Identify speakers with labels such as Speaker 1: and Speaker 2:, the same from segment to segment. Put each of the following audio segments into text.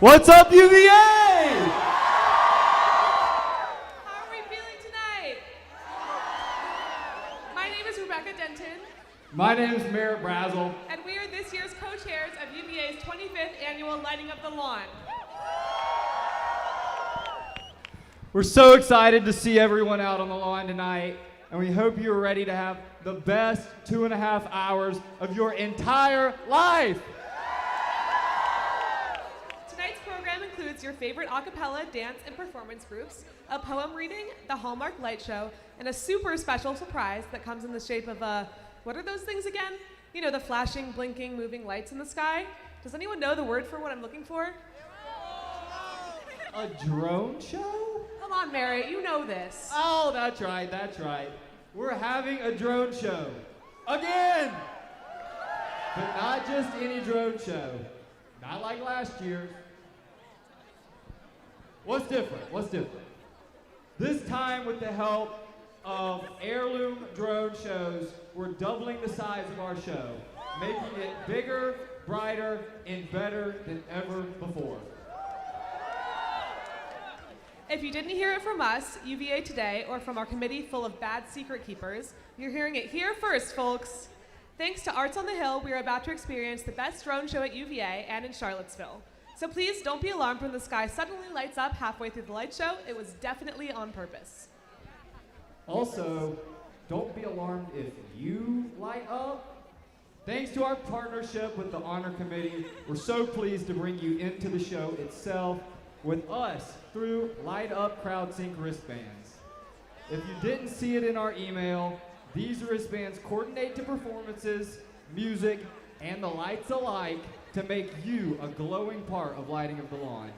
Speaker 1: What's up, UVA?
Speaker 2: How are we feeling tonight? My name is Rebecca Denton,
Speaker 1: My name is Merritt Brazel.
Speaker 2: and we are this year's co-chairs of UVA's 25th annual Lighting Up the Lawn.
Speaker 1: We're so excited to see everyone out on the lawn tonight, and we hope you're ready to have the best 2.5 hours of your entire life.
Speaker 2: Tonight's program includes your favorite a cappella dance and performance groups, a poem reading, the Hallmark Light Show, and a super special surprise that comes in the shape of what are those things again? You know, the flashing, blinking, moving lights in the sky. Does anyone know the word for what I'm looking for?
Speaker 1: A drone show?
Speaker 2: Come on, Merritt, you know this.
Speaker 1: Oh, that's right, that's right. We're having a drone show. Again! But not just any drone show. Not like last year's. What's different? What's different? This time, with the help of heirloom drone shows, we're doubling the size of our show, making it bigger, brighter, and better than ever before.
Speaker 2: If you didn't hear it from us, UVA Today, or from our committee full of bad secret keepers, you're hearing it here first, folks. Thanks to Arts on the Hill, we are about to experience the best drone show at UVA and in Charlottesville. So please don't be alarmed when the sky suddenly lights up halfway through the light show. It was definitely on purpose.
Speaker 1: Also, don't be alarmed if you light up. Thanks to our partnership with the Honor Committee, we're so pleased to bring you into the show itself with us through Light Up CrowdSync wristbands. If you didn't see it in our email, these wristbands coordinate to performances, music, and the lights alike to make you a glowing part of Lighting of the Lawn.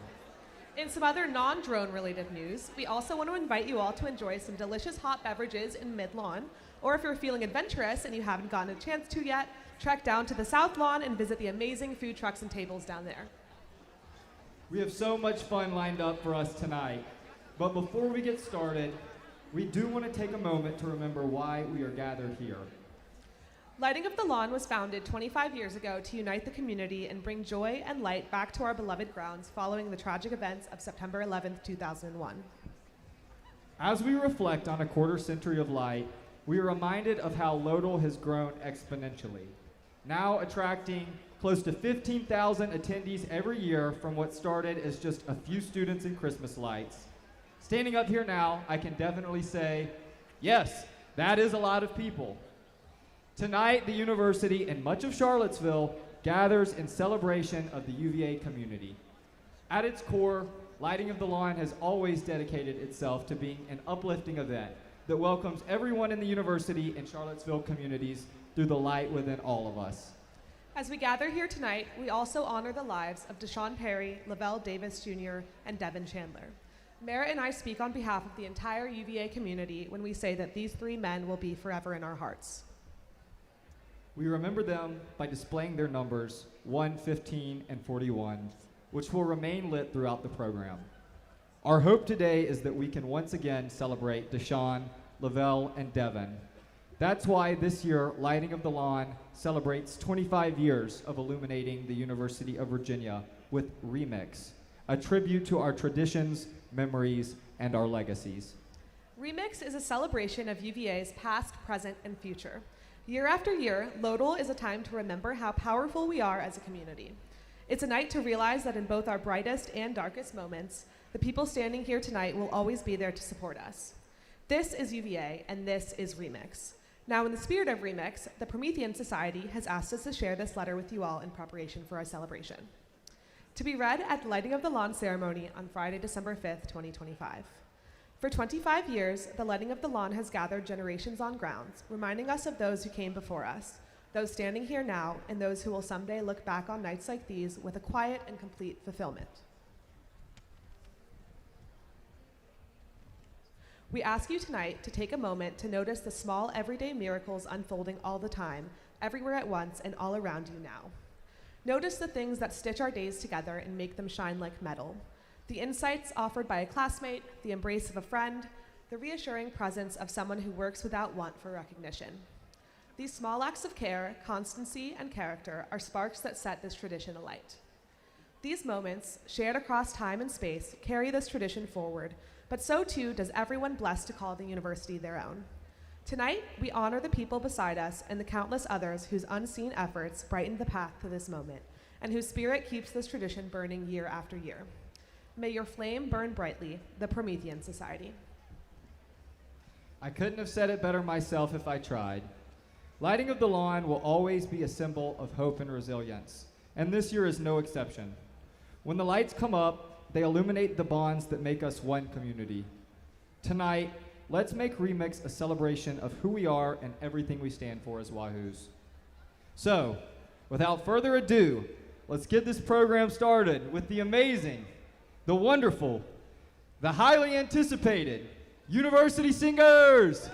Speaker 2: In some other non-drone related news, we also want to invite you all to enjoy some delicious hot beverages in mid-lawn, or if you're feeling adventurous and you haven't gotten a chance to yet, trek down to the South Lawn and visit the amazing food trucks and tables down there.
Speaker 1: We have so much fun lined up for us tonight, but before we get started, we do want to take a moment to remember why we are gathered here.
Speaker 2: Lighting Up the Lawn was founded 25 years ago to unite the community and bring joy and light back to our beloved grounds following the tragic events of September 11th, 2001.
Speaker 1: As we reflect on a quarter century of light, we are reminded of how Lodell has grown exponentially, now attracting close to 15,000 attendees every year from what started as just a few students and Christmas lights. Standing up here now, I can definitely say, yes, that is a lot of people. Tonight, the university and much of Charlottesville gathers in celebration of the UVA community. At its core, Lighting of the Lawn has always dedicated itself to being an uplifting event that welcomes everyone in the university and Charlottesville communities through the light within all of us.
Speaker 2: As we gather here tonight, we also honor the lives of Deshaun Perry, Lavelle Davis Jr., and Devin Chandler. Merritt and I speak on behalf of the entire UVA community when we say that these three men will be forever in our hearts.
Speaker 1: We remember them by displaying their numbers 1, 15, and 41, which will remain lit throughout the program. Our hope today is that we can once again celebrate Deshaun, Lavelle, and Devin. That's why this year, Lighting of the Lawn celebrates 25 years of illuminating the University of Virginia with Remix, a tribute to our traditions, memories, and our legacies.
Speaker 2: Remix is a celebration of UVA's past, present, and future. Year after year, Lodell is a time to remember how powerful we are as a community. It's a night to realize that in both our brightest and darkest moments, the people standing here tonight will always be there to support us. This is UVA, and this is Remix. Now, in the spirit of Remix, the Promethean Society has asked us to share this letter with you all in preparation for our celebration. To be read at the Lighting of the Lawn ceremony on Friday, December 5th, 2025. For 25 years, the Lighting of the Lawn has gathered generations on grounds, reminding us of those who came before us, those standing here now, and those who will someday look back on nights like these with a quiet and complete fulfillment. We ask you tonight to take a moment to notice the small everyday miracles unfolding all the time, everywhere at once and all around you now. Notice the things that stitch our days together and make them shine like metal. The insights offered by a classmate, the embrace of a friend, the reassuring presence of someone who works without want for recognition. These small acts of care, constancy, and character are sparks that set this tradition alight. These moments, shared across time and space, carry this tradition forward, but so too does everyone blessed to call the university their own. Tonight, we honor the people beside us and the countless others whose unseen efforts brighten the path to this moment, and whose spirit keeps this tradition burning year after year. May your flame burn brightly, the Promethean Society.
Speaker 1: I couldn't have said it better myself if I tried. Lighting of the lawn will always be a symbol of hope and resilience, and this year is no exception. When the lights come up, they illuminate the bonds that make us one community. Tonight, let's make Remix a celebration of who we are and everything we stand for as Wahoos. So, without further ado, let's get this program started with the amazing, the wonderful, the highly anticipated University Singers!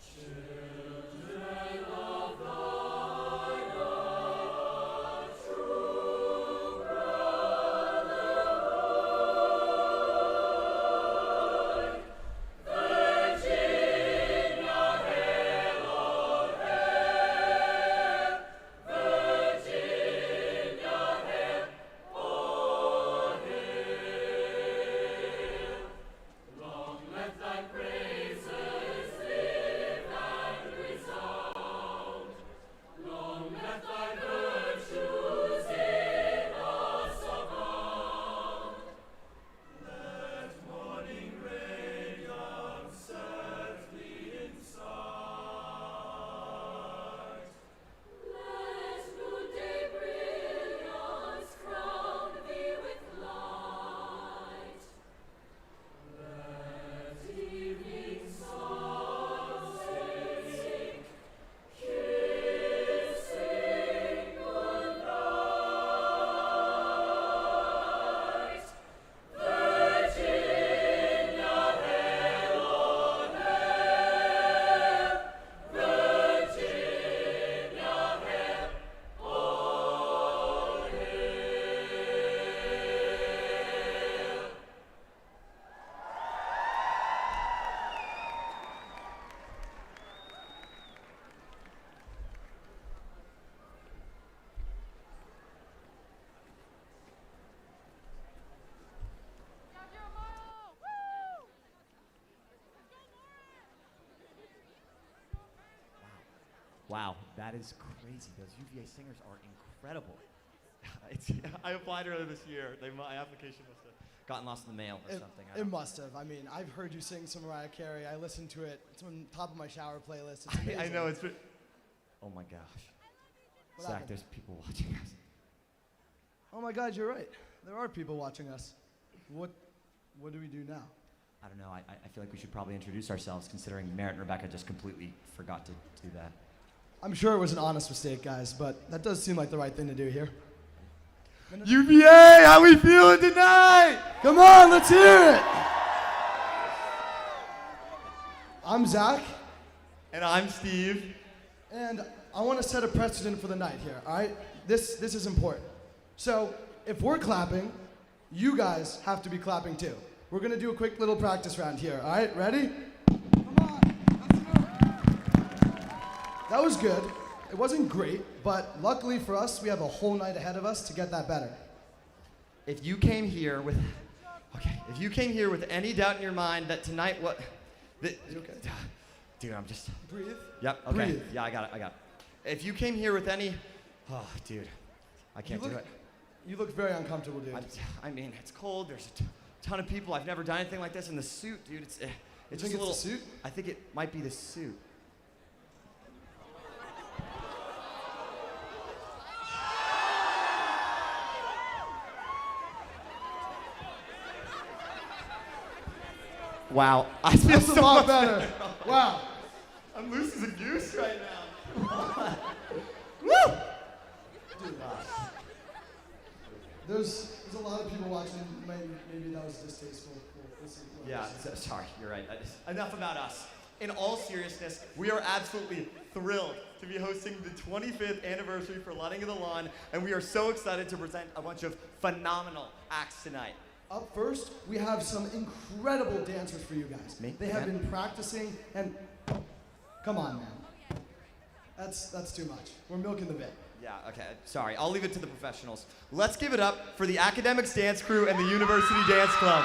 Speaker 3: Children of the Wow, that is crazy. Those UVA singers are incredible. I applied earlier this year. My application must have gotten lost in the mail or something.
Speaker 4: It must have. I mean, I've heard you sing some Mariah Carey. I listened to it. It's on top of my shower playlist. It's amazing.
Speaker 3: I know it's. Oh my gosh.
Speaker 4: What
Speaker 3: Zach,
Speaker 4: happened?
Speaker 3: there's people watching us.
Speaker 4: Oh my God, you're right. There are people watching us. What do we do now?
Speaker 3: I don't know. I feel like we should probably introduce ourselves, considering Merritt and Rebecca just completely forgot to do that.
Speaker 4: I'm sure it was an honest mistake, guys, but that does seem like the right thing to do here.
Speaker 3: UVA, how we feeling tonight?
Speaker 4: Come on, let's hear it. I'm Zach,
Speaker 3: And I'm Steve.
Speaker 4: and I want to set a precedent for the night here, all right? This is important. So, if we're clapping, you guys have to be clapping too. We're going to do a quick little practice round here, all right? Ready? Come on, let's go. That was good. It wasn't great, but luckily for us, we have a whole night ahead of us to get that better.
Speaker 3: If you came here with any doubt in your mind that tonight
Speaker 4: You okay?
Speaker 3: Dude, I'm just.
Speaker 4: Breathe.
Speaker 3: Yep. Okay.
Speaker 4: Breathe.
Speaker 3: Yeah, I got it. If you came here with any, oh, dude, I can't do it.
Speaker 4: You look very uncomfortable, dude.
Speaker 3: I mean, it's cold. There's a ton of people. I've never done anything like this in the suit, dude. It's
Speaker 4: You
Speaker 3: just
Speaker 4: think
Speaker 3: a
Speaker 4: it's
Speaker 3: little.
Speaker 4: the suit?
Speaker 3: I think it might be the suit. Wow, I feel
Speaker 4: That's
Speaker 3: so
Speaker 4: a lot
Speaker 3: much
Speaker 4: better. Wow.
Speaker 3: I'm loose as a goose right now. Woo!
Speaker 4: There's a lot of people watching. Maybe that was distasteful. We'll see.
Speaker 3: Yeah, sorry, you're right. Enough about us. In all seriousness, we are absolutely thrilled to be hosting the 25th anniversary for Lighting of the Lawn, and we are so excited to present a bunch of phenomenal acts tonight.
Speaker 4: Up first, we have some incredible dancers for you guys.
Speaker 3: Me?
Speaker 4: They have
Speaker 3: Again?
Speaker 4: been practicing, and come on, man. That's too much. We're milking the bit.
Speaker 3: Yeah, okay, sorry. I'll leave it to the professionals. Let's give it up for the Academics Dance Crew and the University Dance Club.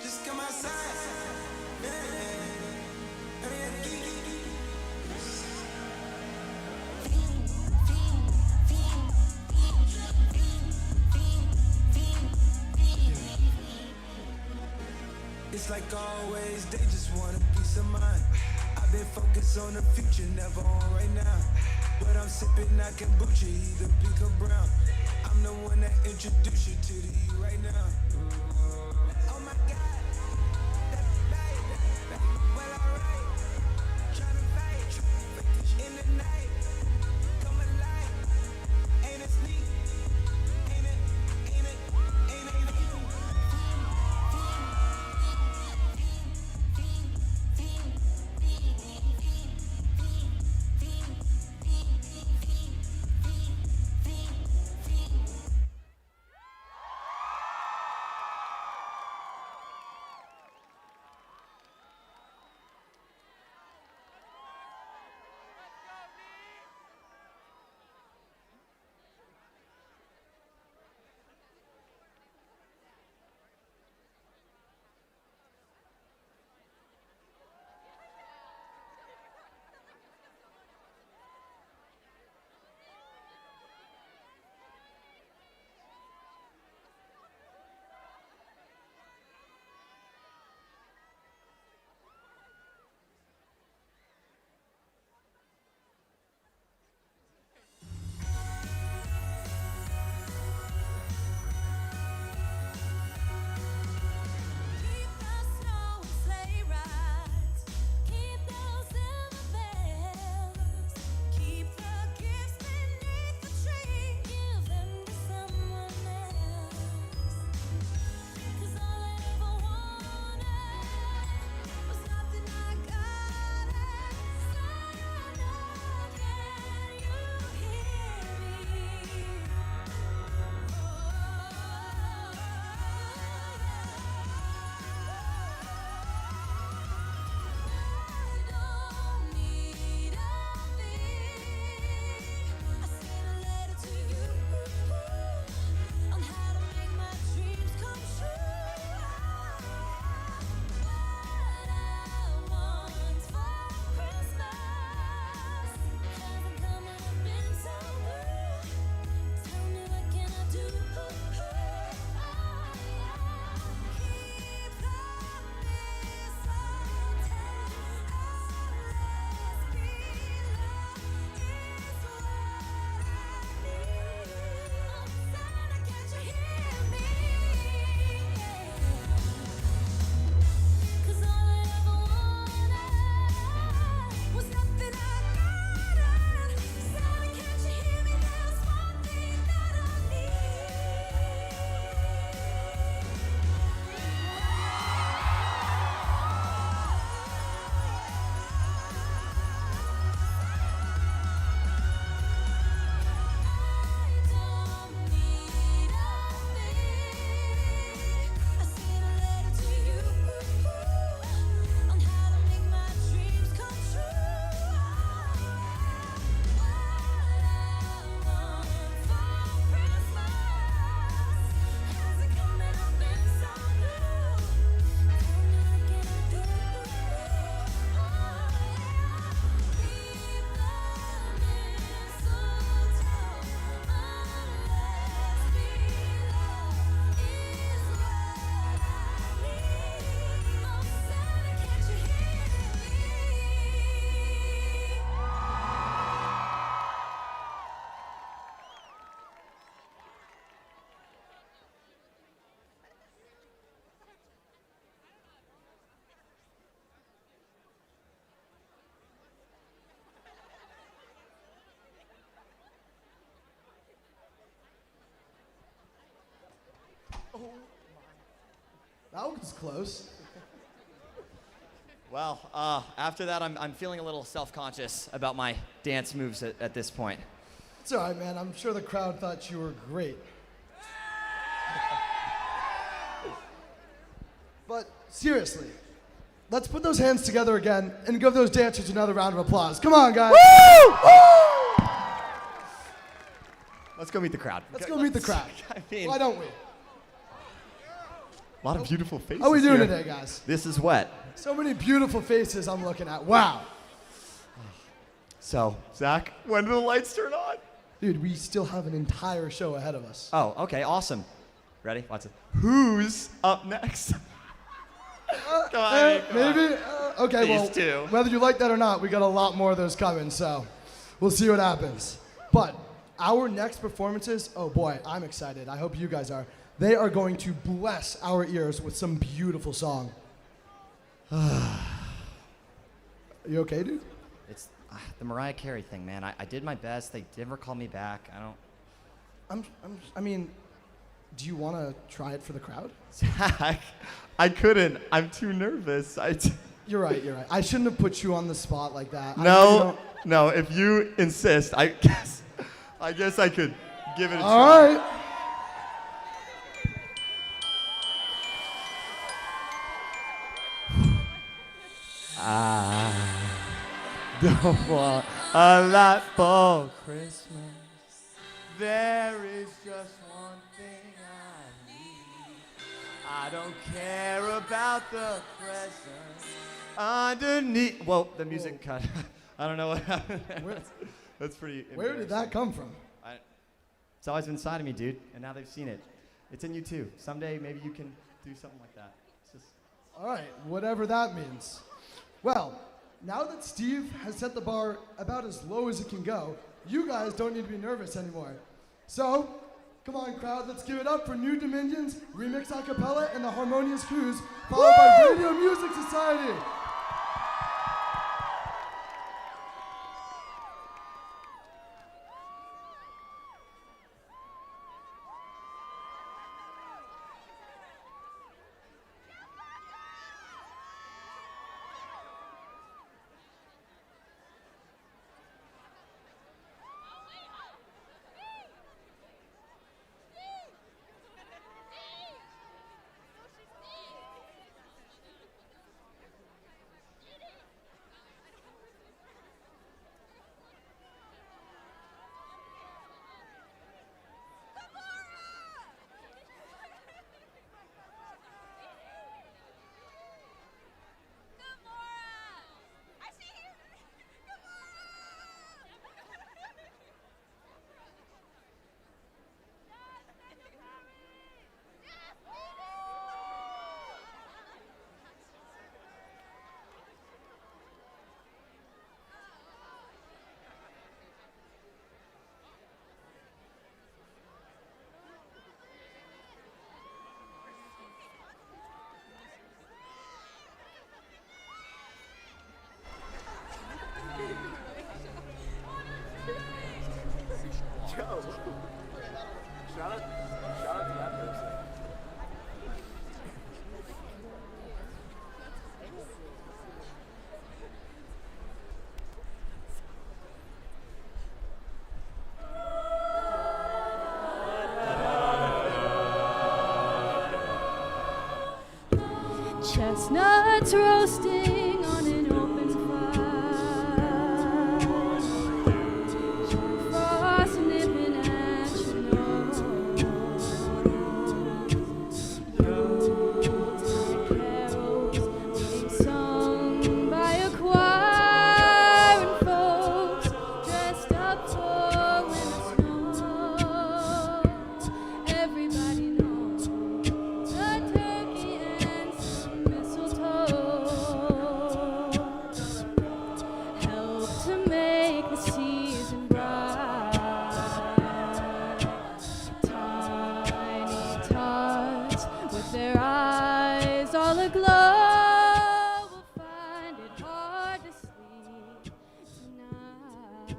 Speaker 5: Just come outside. It's like always, they just want a peace of mind. I've been focused on the future, never on right now. But I'm sipping that kombucha, either pink or brown. I'm the one that introduced you to the you right now. Oh my God, well alright. Tryna fight in the night, come alive. Ain't it sneak? Ain't it?
Speaker 4: That was close.
Speaker 3: Well, after that, I'm feeling a little self-conscious about my dance moves at this point.
Speaker 4: It's all right, man. I'm sure the crowd thought you were great. But seriously, let's put those hands together again and give those dancers another round of applause. Come on, guys.
Speaker 3: Woo! Woo! Let's go meet the crowd.
Speaker 4: Let's go meet the crowd.
Speaker 3: I mean,
Speaker 4: Why don't we?
Speaker 3: a lot of beautiful faces.
Speaker 4: How are we doing
Speaker 3: here.
Speaker 4: today, guys?
Speaker 3: This is wet.
Speaker 4: So many beautiful faces I'm looking at. Wow.
Speaker 3: So, Zach, when do the lights turn on?
Speaker 4: Dude, we still have an entire show ahead of us.
Speaker 3: Oh, okay, awesome. Ready? Watch it. Who's up next? Come on, I mean, come on.
Speaker 4: Maybe? Okay,
Speaker 3: These
Speaker 4: well,
Speaker 3: two.
Speaker 4: whether you like that or not, we got a lot more of those coming, so we'll see what happens. But our next performances, oh boy, I'm excited. I hope you guys are. They are going to bless our ears with some beautiful song. You okay, dude?
Speaker 6: It's the Mariah Carey thing, man. I did my best. They never called me back.
Speaker 4: I mean, do you want to try it for the crowd?
Speaker 3: Zach, I couldn't. I'm too nervous.
Speaker 4: You're right. I shouldn't have put you on the spot like that.
Speaker 3: No. If you insist, I guess I could give it a
Speaker 4: All
Speaker 3: try.
Speaker 4: right.
Speaker 3: I don't want a lot for Christmas. There is just one thing I need. I don't care about the presents underneath. Whoa, the music cut. I don't know what happened. That's pretty.
Speaker 4: Where did that come from?
Speaker 3: It's always been inside of me, dude, and now they've seen it. It's in you too. Someday maybe you can do something like that. It's just.
Speaker 4: All right, whatever that means. Well, now that Steve has set the bar about as low as it can go, you guys don't need to be nervous anymore. So, come on, crowd, let's give it up for New Dominions, Remix Acapella, and the Harmonious Cruise, followed by Radio Music Society.
Speaker 3: Shout out to that person.
Speaker 7: Chestnuts roasting on an open fire. Frost nipping at your nose. Yuletide carols being sung by a choir and folks dressed up for winter snow. Everybody knows a turkey and some mistletoe help to make the season bright. Tiny tots with their eyes all aglow will find it hard to sleep tonight.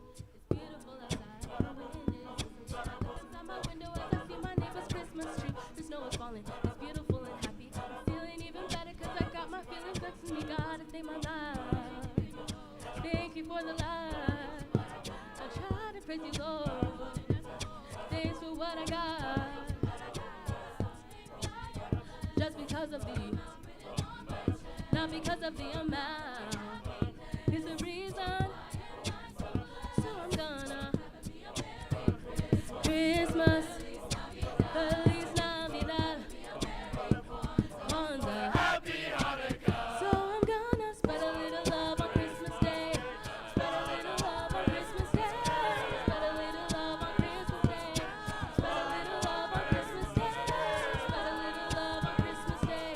Speaker 7: It's beautiful outside. The wind is outside my window as I see my neighbor's Christmas tree. The snow is falling. It's beautiful and happy. I'm feeling even better 'cause I got my feelings back to me. Gotta thank my life. Thank you for the life. I try to praise you, Lord. Thanks for what I got. Just because of the, not because of the amount, is the reason. So I'm gonna Christmas, Feliz Navidad, Kwanzaa. So I'm gonna spread a little love on Christmas Day. Spread a little love on Christmas Day. Spread a little love on Christmas Day. Spread a little love on Christmas Day. Spread a little love on Christmas Day.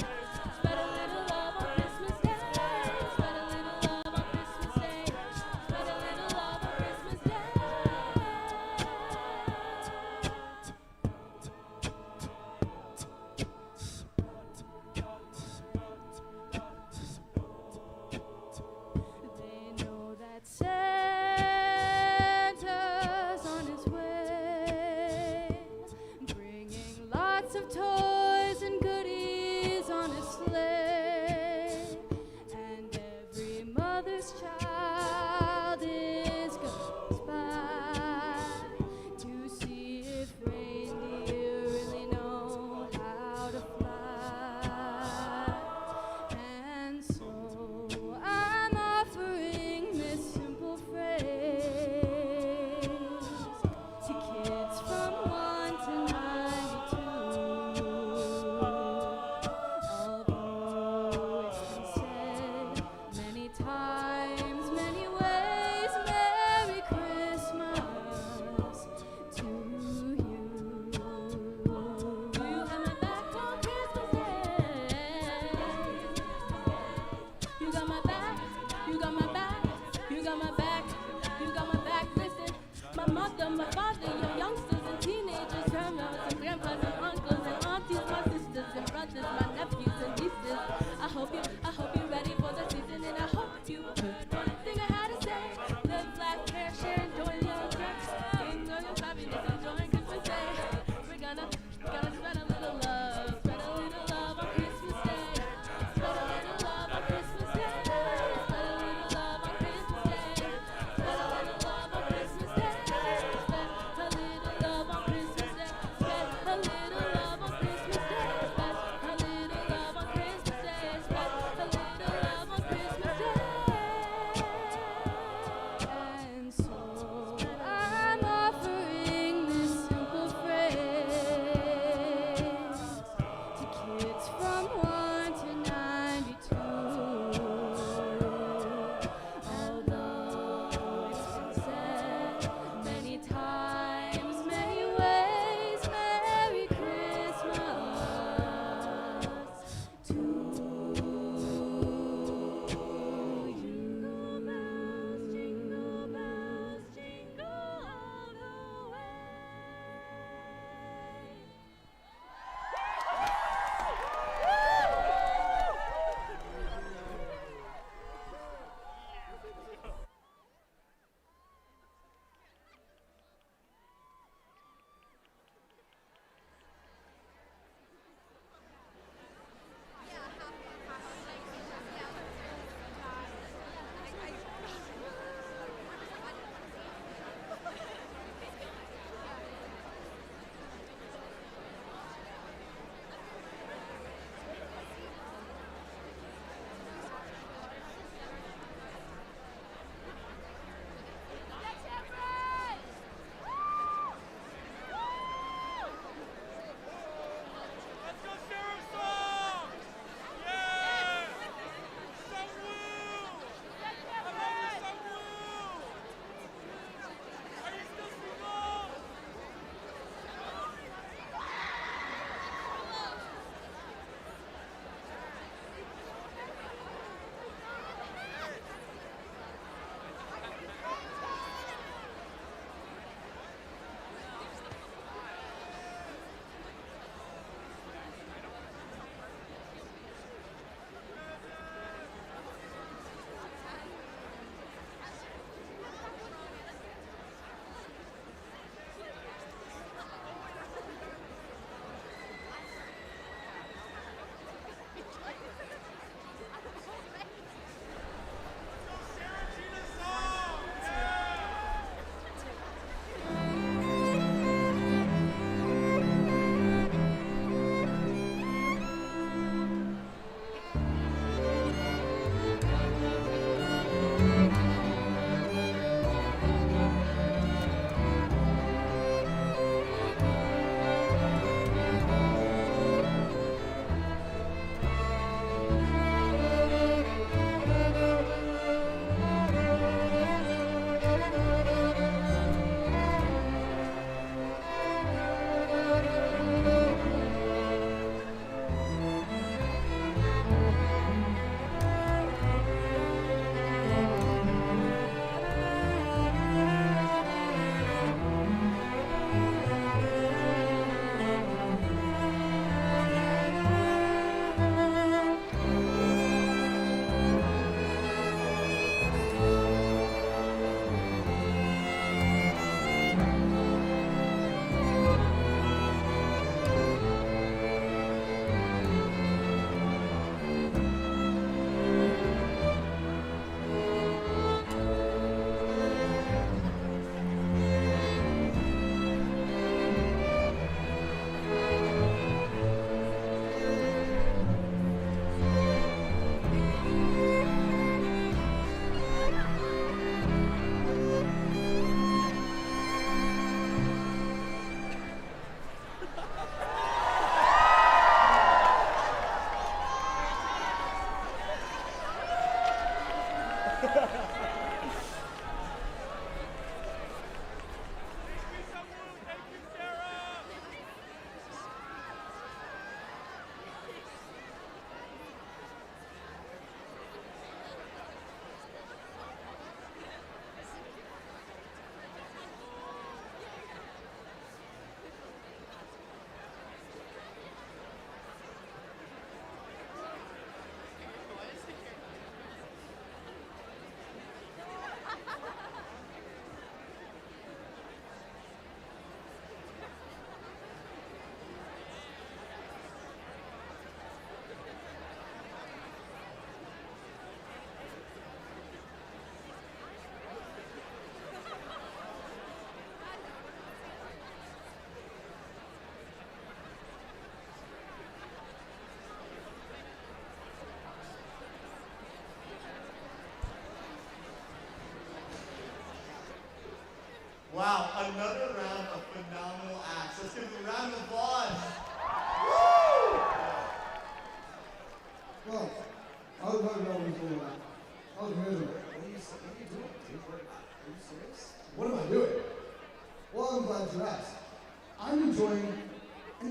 Speaker 4: enjoying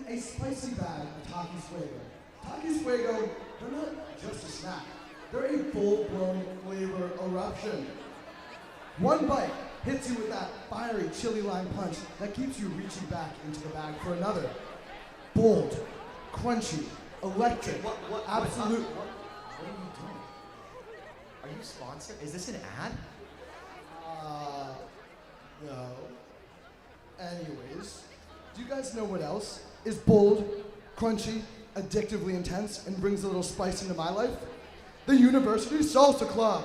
Speaker 4: a spicy bag of Takis Fuego. Takis Fuego, they're not just a snack. They're a full-blown flavor eruption. One bite hits you with that fiery chili lime punch that keeps you reaching back into the bag for another. Bold, crunchy, electric, absolute.
Speaker 3: What are you doing? Are you sponsored? Is this an ad?
Speaker 4: No. Anyways, do you guys know what else is bold, crunchy, addictively intense, and brings a little spice into my life? The University Salsa Club.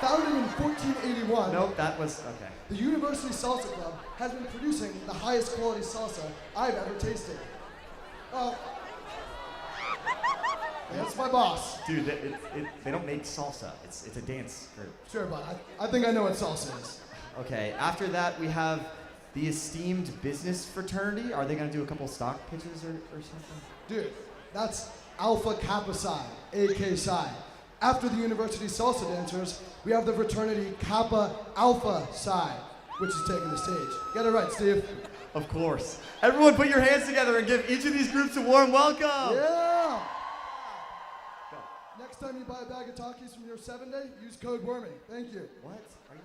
Speaker 4: Founded in 1481.
Speaker 3: Nope, that was okay.
Speaker 4: The University Salsa Club has been producing the highest quality salsa I've ever tasted. Oh, that's my boss.
Speaker 3: Dude, they don't make salsa. It's a dance group.
Speaker 4: Sure, but I think I know what salsa is.
Speaker 3: Okay, after that we have the esteemed business fraternity. Are they gonna do a couple stock pitches or something?
Speaker 4: Dude, that's Alpha Kappa Psi, AK Psi. After the University Salsa dancers, we have the fraternity Kappa Alpha Psi, which is taking the stage. Get it right, Steve.
Speaker 3: Of course. Everyone put your hands together and give each of these groups a warm welcome.
Speaker 4: Yeah! Next time you buy a bag of Takis from your 7-day, use code WORMY. Thank you.
Speaker 3: What? Are you...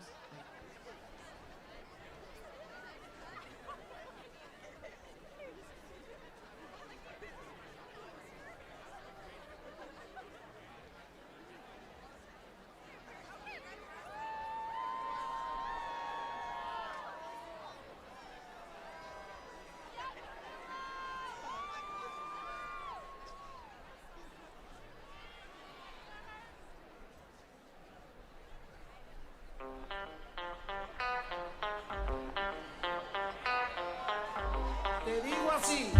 Speaker 5: Te digo así.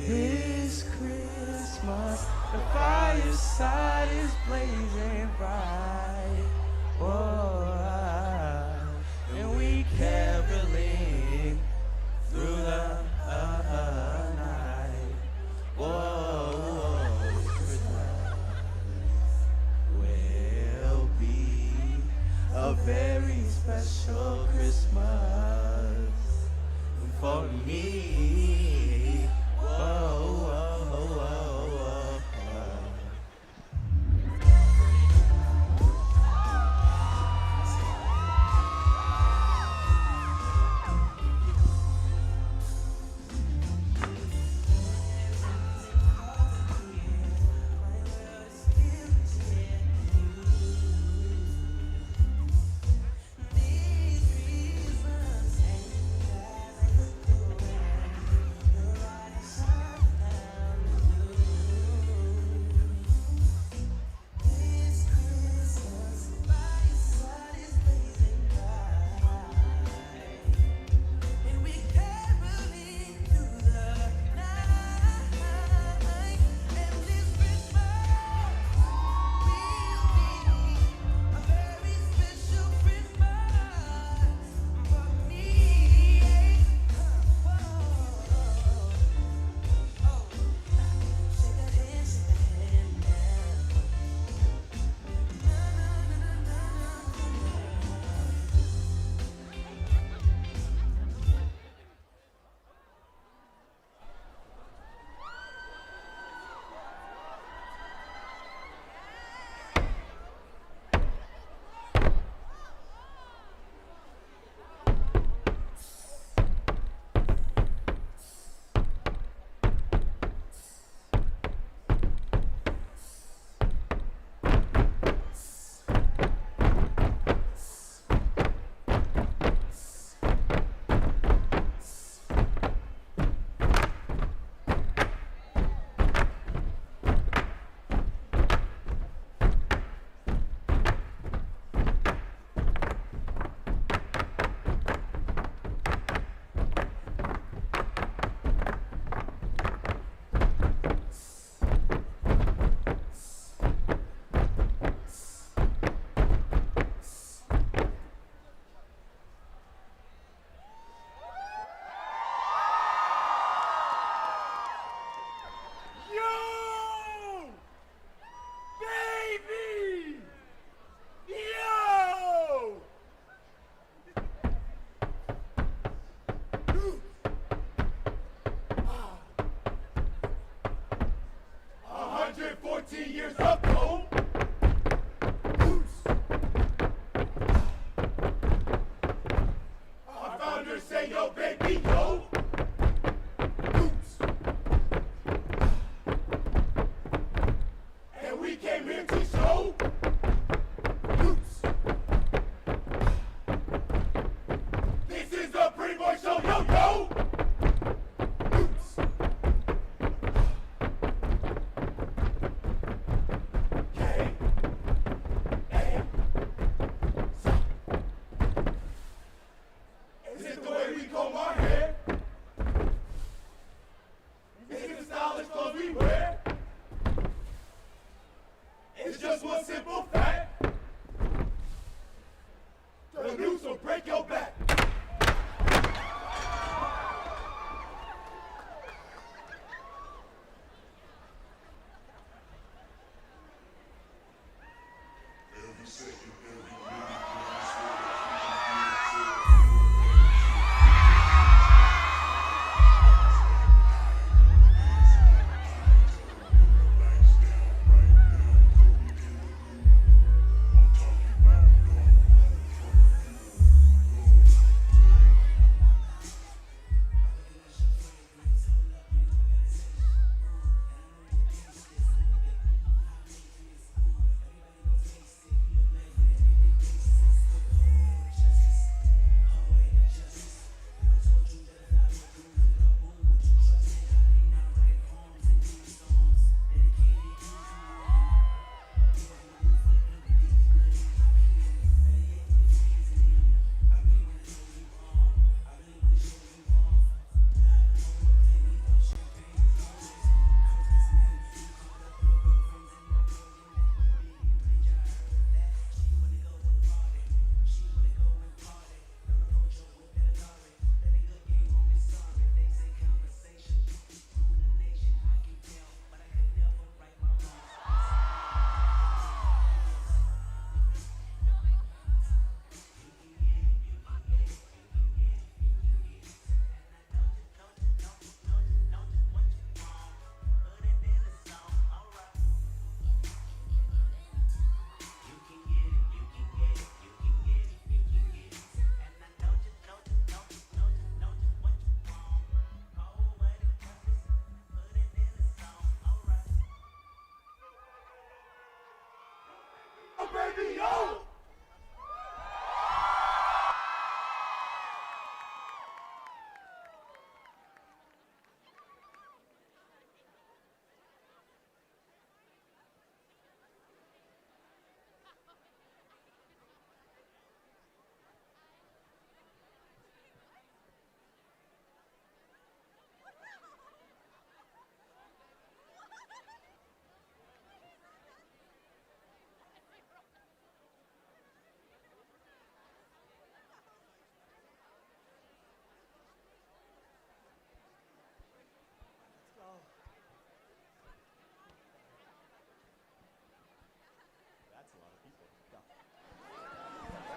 Speaker 5: This Christmas, the fireside is blazing bright. Oh, and we caroling through the night. Whoa, Christmas will be a very special Christmas for me. Whoa, whoa, whoa, whoa, whoa.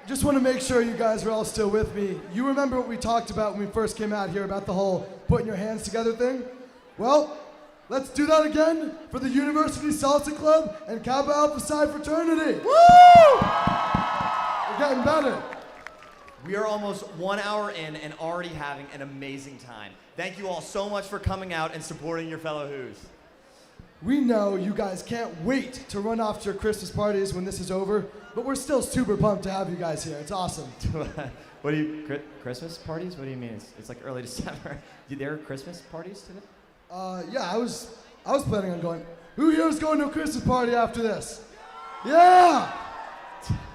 Speaker 4: just want to make sure you guys are all still with me. You remember what we talked about when we first came out here about the whole putting your hands together thing? Well, let's do that again for the University Salsa Club and Kappa Alpha Psi Fraternity. Woo! We're getting better.
Speaker 3: We are almost 1 hour in and already having an amazing time. Thank you all so much for coming out and supporting your fellow Who's.
Speaker 4: We know you guys can't wait to run off to your Christmas parties when this is over, but we're still super pumped to have you guys here. It's awesome.
Speaker 6: What do you, Christmas parties? What do you mean? It's like early December. There are Christmas parties today?
Speaker 4: Yeah, I was planning on going. Who here is going to a Christmas party after this? Yeah!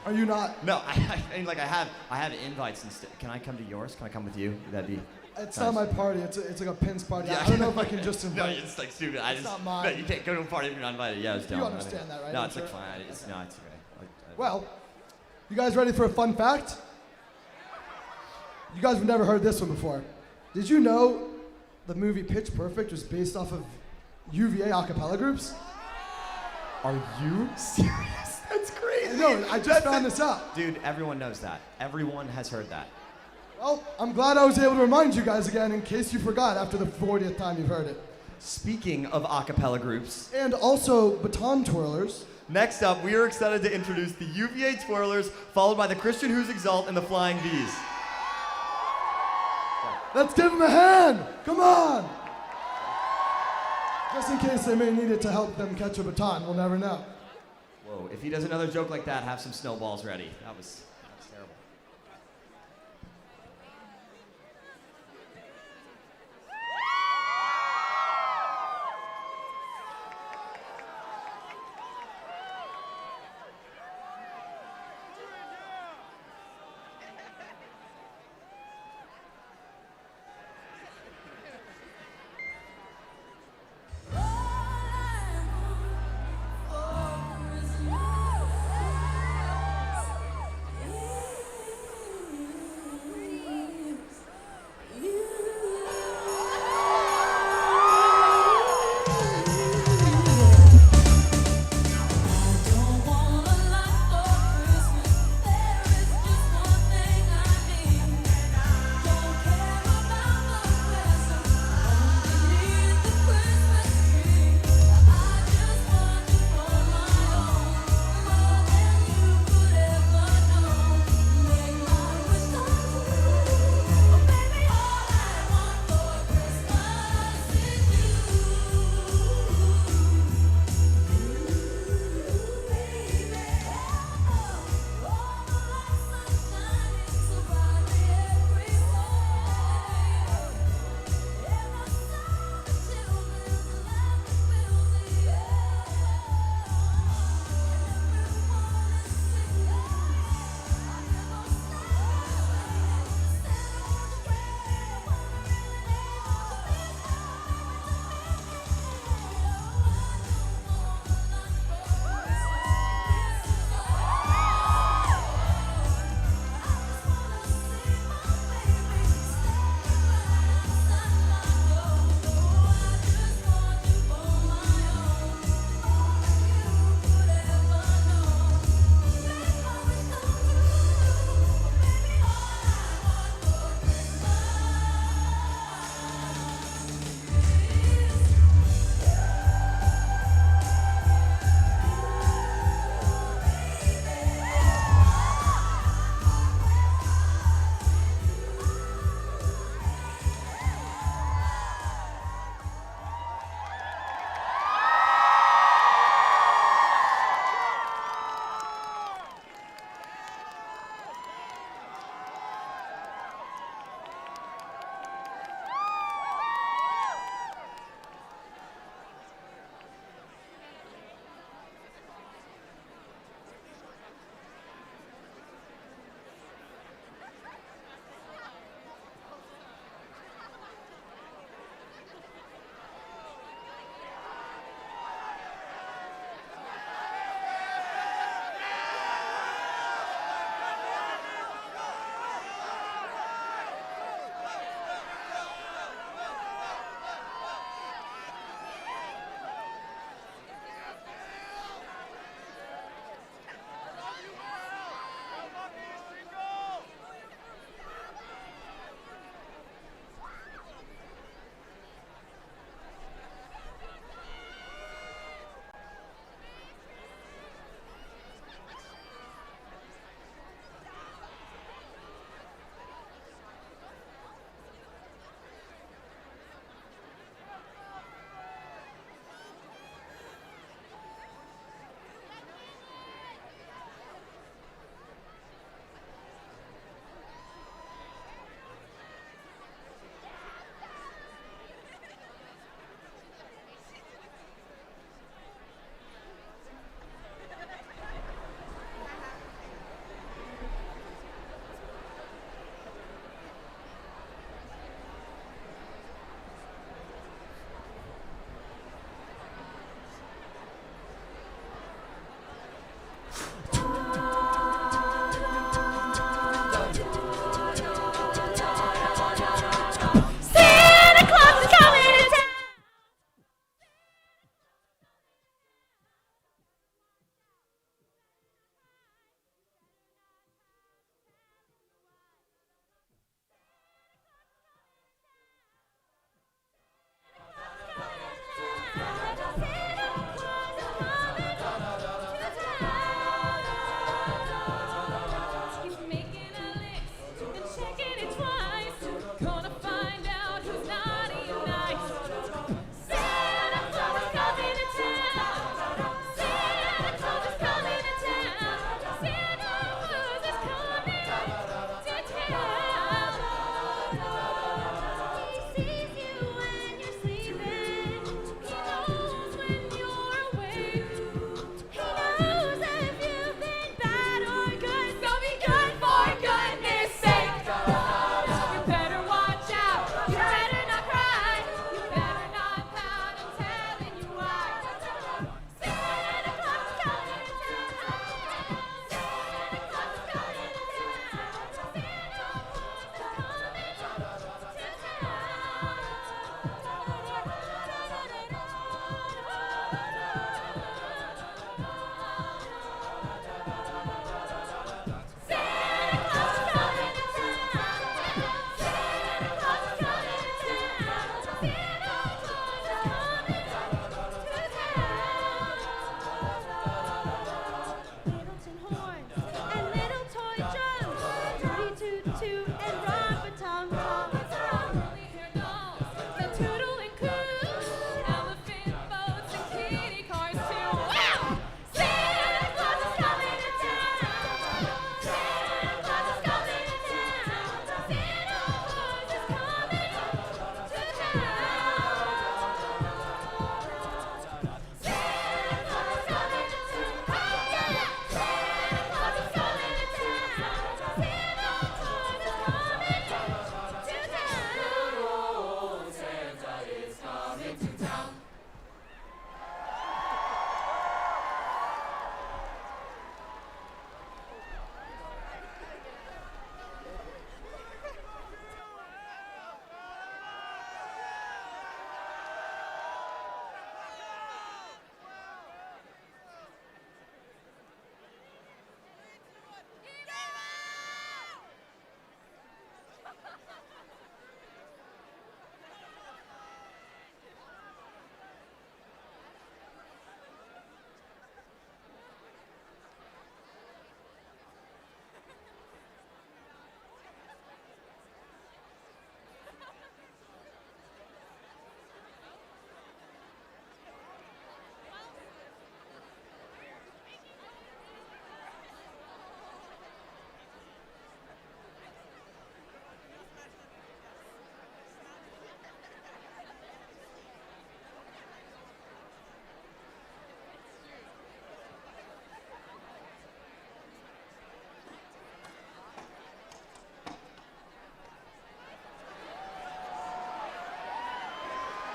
Speaker 4: Are you not?
Speaker 3: No, I mean, like I have invites instead. Can I come to yours? Can I come with you? That'd be.
Speaker 4: It's
Speaker 3: nice.
Speaker 4: not my party. It's like a pins party.
Speaker 3: Yeah.
Speaker 4: I don't know if I can just
Speaker 3: No,
Speaker 4: invite.
Speaker 3: it's like stupid.
Speaker 4: It's not mine.
Speaker 3: No, you can't go to a party if you're not invited. Yeah, it's down.
Speaker 4: You understand that, right?
Speaker 3: No,
Speaker 4: I'm
Speaker 3: it's like
Speaker 4: sure.
Speaker 3: fine. It's okay.
Speaker 4: Well, you guys ready for a fun fact? You guys have never heard this one before. Did you know the movie Pitch Perfect was based off of UVA a cappella groups?
Speaker 3: Are you serious? That's crazy.
Speaker 4: No, I just found this out.
Speaker 6: Dude, everyone knows that. Everyone has heard that.
Speaker 4: Well, I'm glad I was able to remind you guys again in case you forgot after the 40th time you've heard it.
Speaker 3: Speaking of a cappella groups,
Speaker 4: And also baton twirlers.
Speaker 3: next up we are excited to introduce the UVA Twirlers, followed by the Christian Who's Exalt and the Flying Bees.
Speaker 4: Let's give them a hand. Come on. Just in case they may need it to help them catch a baton. We'll never know.
Speaker 3: Whoa! If he does another joke like that, have some snowballs ready. That was terrible.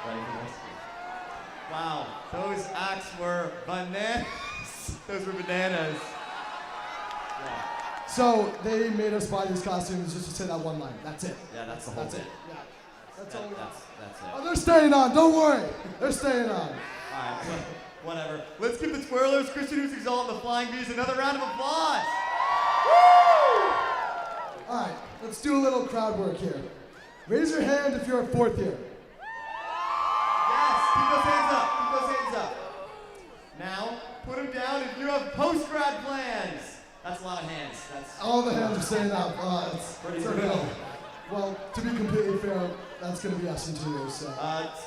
Speaker 6: Ready for this?
Speaker 3: Wow, those acts were bananas. Those were bananas.
Speaker 4: So they made us buy these costumes just to say that one line. That's it.
Speaker 6: Yeah, that's the whole
Speaker 4: That's it.
Speaker 6: thing.
Speaker 4: Yeah. That's all we got.
Speaker 6: That's
Speaker 4: Oh,
Speaker 6: it.
Speaker 4: they're staying on. Don't worry. They're staying on.
Speaker 3: Alright, whatever. Let's give the twirlers, Christian Who's Exalt, and the Flying Bees another round of applause.
Speaker 4: All right, let's do a little crowd work here. Raise your hand if you're a fourth year.
Speaker 3: Yes, keep those hands up. Keep those hands up. Now, put them down if you have post-grad plans. That's a lot of hands. That's
Speaker 4: All the hands are staying up.
Speaker 3: Pretty
Speaker 4: It's
Speaker 3: good.
Speaker 4: okay. Well, to be completely fair, that's going to be us in 2 years. So.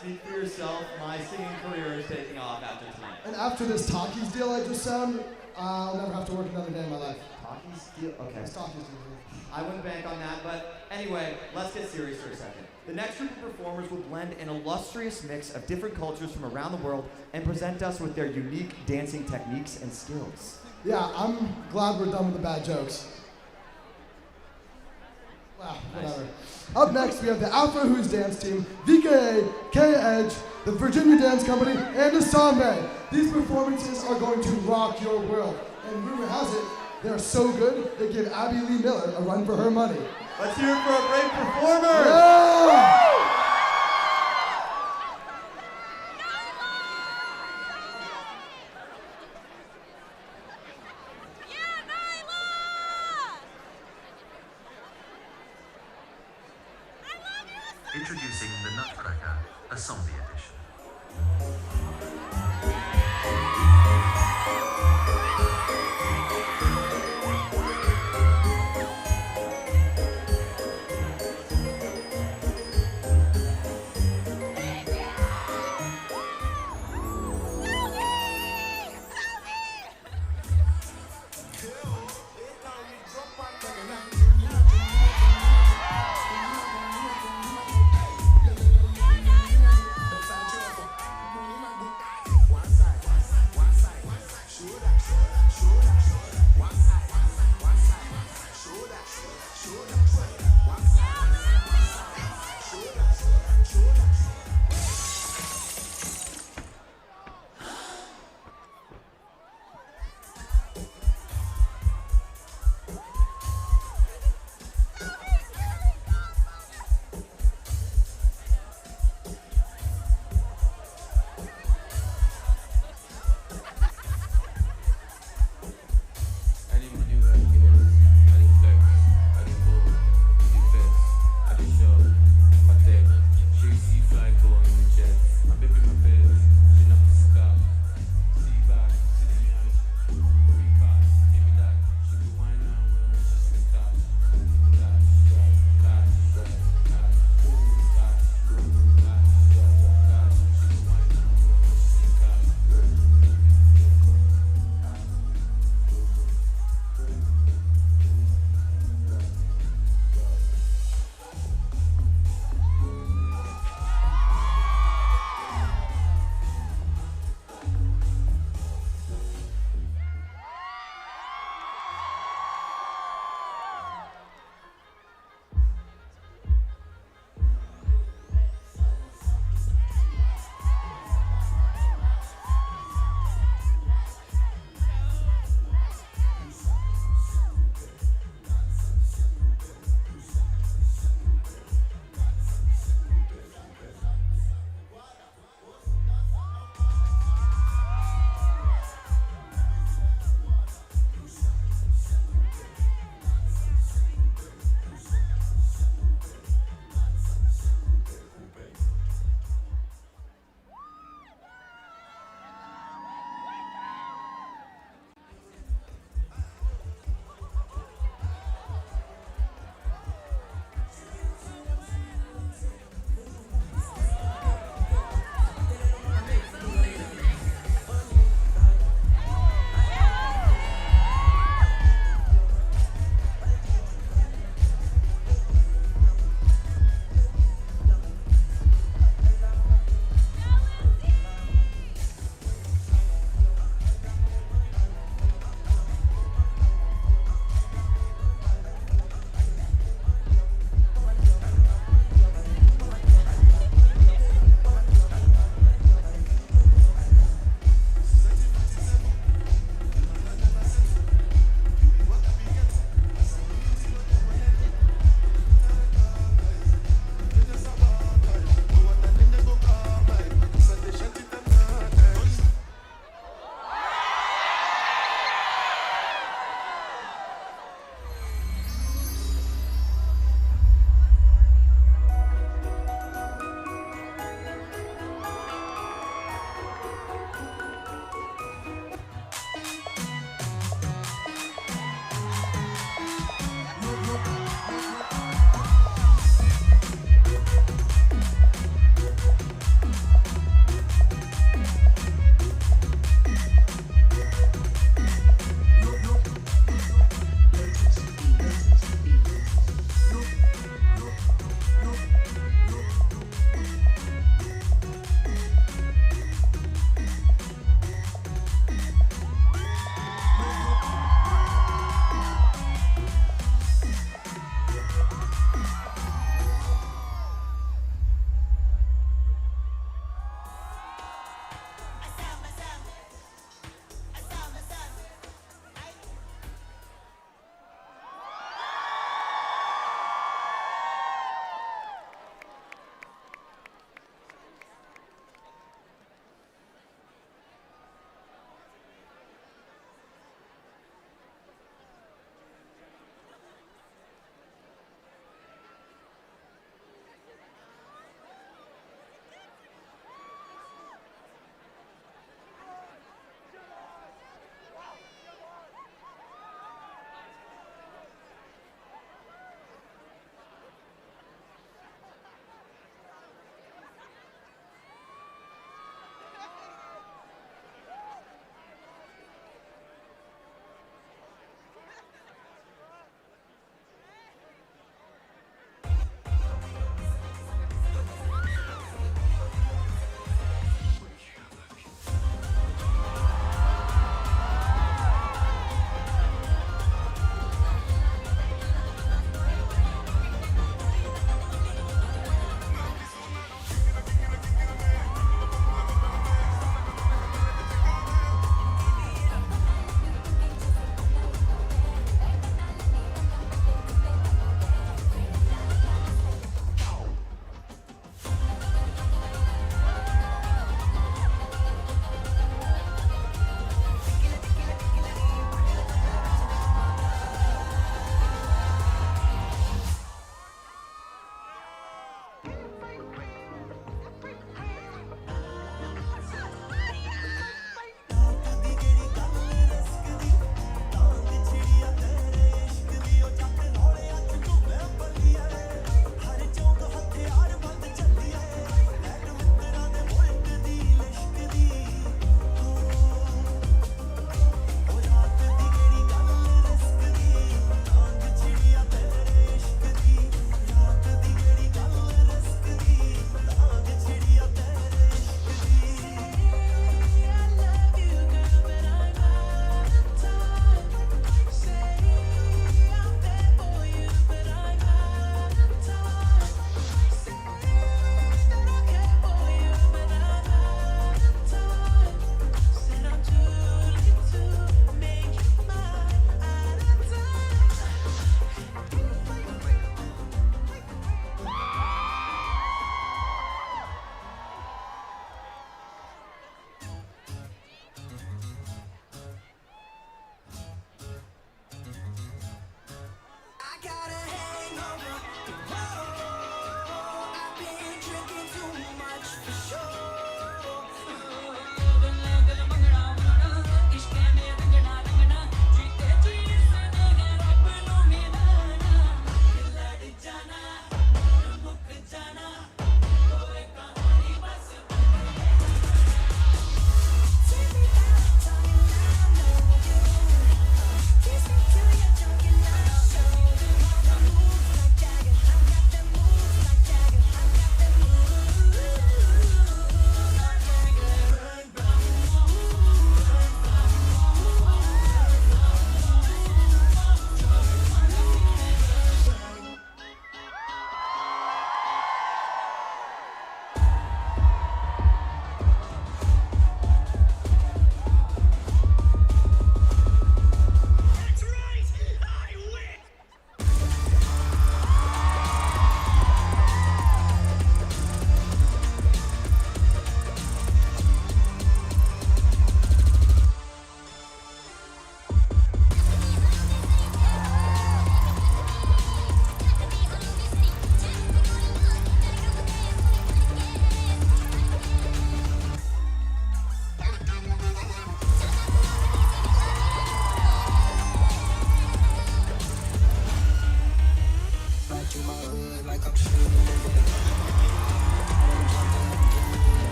Speaker 3: Speak for yourself. My singing career is taking off after tonight.
Speaker 4: And after this Takis deal I just signed, I'll never have to work another day in my life.
Speaker 6: Talkies deal. Okay.
Speaker 4: This Takis deal.
Speaker 3: I wouldn't bank on that, but anyway, let's get serious for a second. The next group of performers will blend an illustrious mix of different cultures from around the world and present us with their unique dancing techniques and skills.
Speaker 4: Yeah, I'm glad we're done with the bad jokes. Wow, whatever. Up next, we have the Afro Who's Dance Team, VKA, K-Edge, the Virginia Dance Company, and Asambe. These performances are going to rock your world. And rumor has it, they're so good, they give Abby Lee Miller a run for her money.
Speaker 3: Let's hear it for a brave performer!
Speaker 4: Yeah!
Speaker 8: Introducing the Nutcracker Assembly Edition.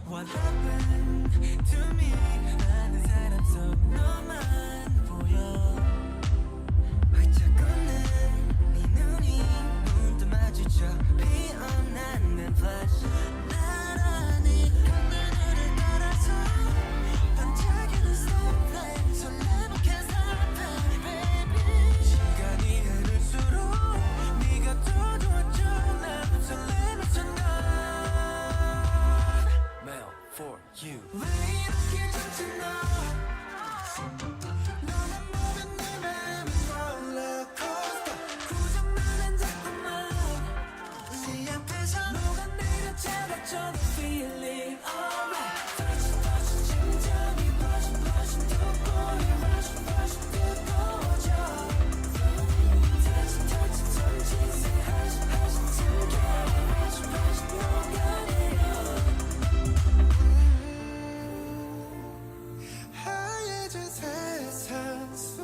Speaker 5: What happened to me? 많은 사람 속 너만 보여. 활짝 웃는 네 눈이 문득 마주쳐 피어나는 flash. 나란히 강물을 따라서 반짝이는 stoplight. 설레는 can't stop me, baby. 시간이 흐를수록 네가 더 좋아져. 나도 설레는 순간. Mail for you. 왜 이렇게 좋지 너? 너만 보면 내 맘은 rollercoaster. 고장나는 자꾸만 네 앞에서 녹아내려 잡아줘도 feeling alright. Touch, touch, 심장이 rush, rush, 두꺼운 rush, rush, 뜨거워져. Touch, touch, 손짓에 hush, hush, 숨겨내 rush, rush, 녹아내려. 하얘진 세상 속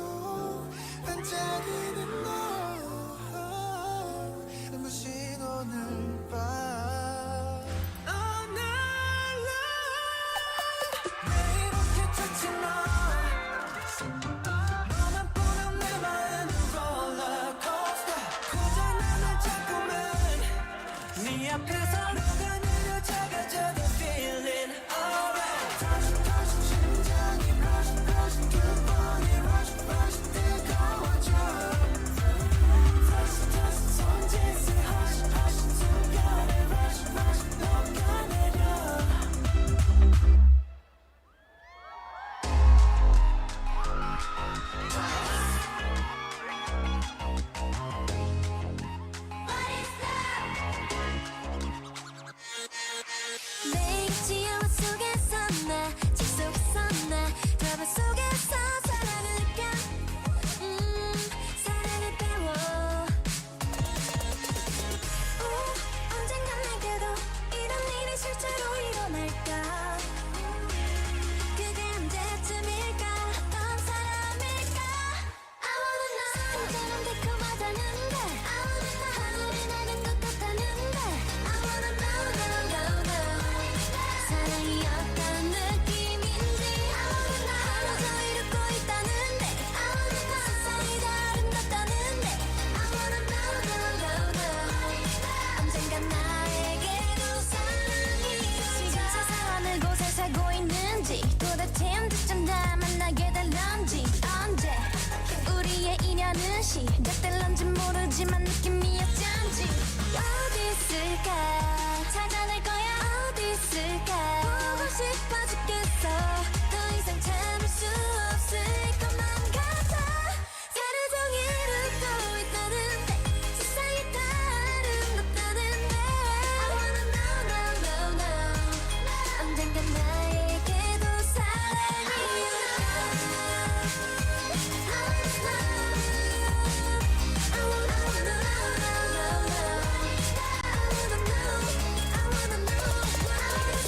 Speaker 5: 반짝이는 너. 눈부신 오늘 밤. Oh, night love. 왜 이렇게 좋지 너? 너만 보면 내 마음은 rollercoaster. 고장나는 자꾸만 네 앞에서 녹아내려 작아져도 feeling alright. Touch, touch, 심장이 rush, rush, 두번이 rush, rush, 뜨거워져. Touch, touch, 손짓에 hush, hush, 숨겨내 rush, rush, 녹아내려. 매일 지하와 속에서 나, 집 속에서 나, 드라마 속에서 사랑을 느껴. 사랑을 배워. 언젠간 내게도 이런 일이 실제로 일어날까. 그게 언제쯤일까. 어떤 사람일까. I wanna know. 언제나 달콤하다는데 I wanna know. 하늘이 나는 것 같다는데 I wanna know, know, know, know. 사랑이 어떤 느낌인지 I wanna know. 하루 종일 웃고 있다는데 I wanna know. 세상이 다 아름답다는데 I wanna know, know, know, know. 언젠가 나에게도 사랑이 지금 세상 어느 곳에 살고 있는지 도대체 언제쯤 다 만나게 될런지 언제 우리의 인연은 시작될런지 모르지만 느낌이 어쩐지 어디 있을까 찾아낼 거야 어디 있을까 보고 싶어 죽겠어 더 이상 참을 수 없을 것만 같아 하루 종일 웃고 있다는데 세상이 다 아름답다는데 I wanna know, know, know, know. 언젠가 나에게도 사랑이 올까 I wanna know, I wanna know, know, know, know. I wanna know, I wanna know, I wanna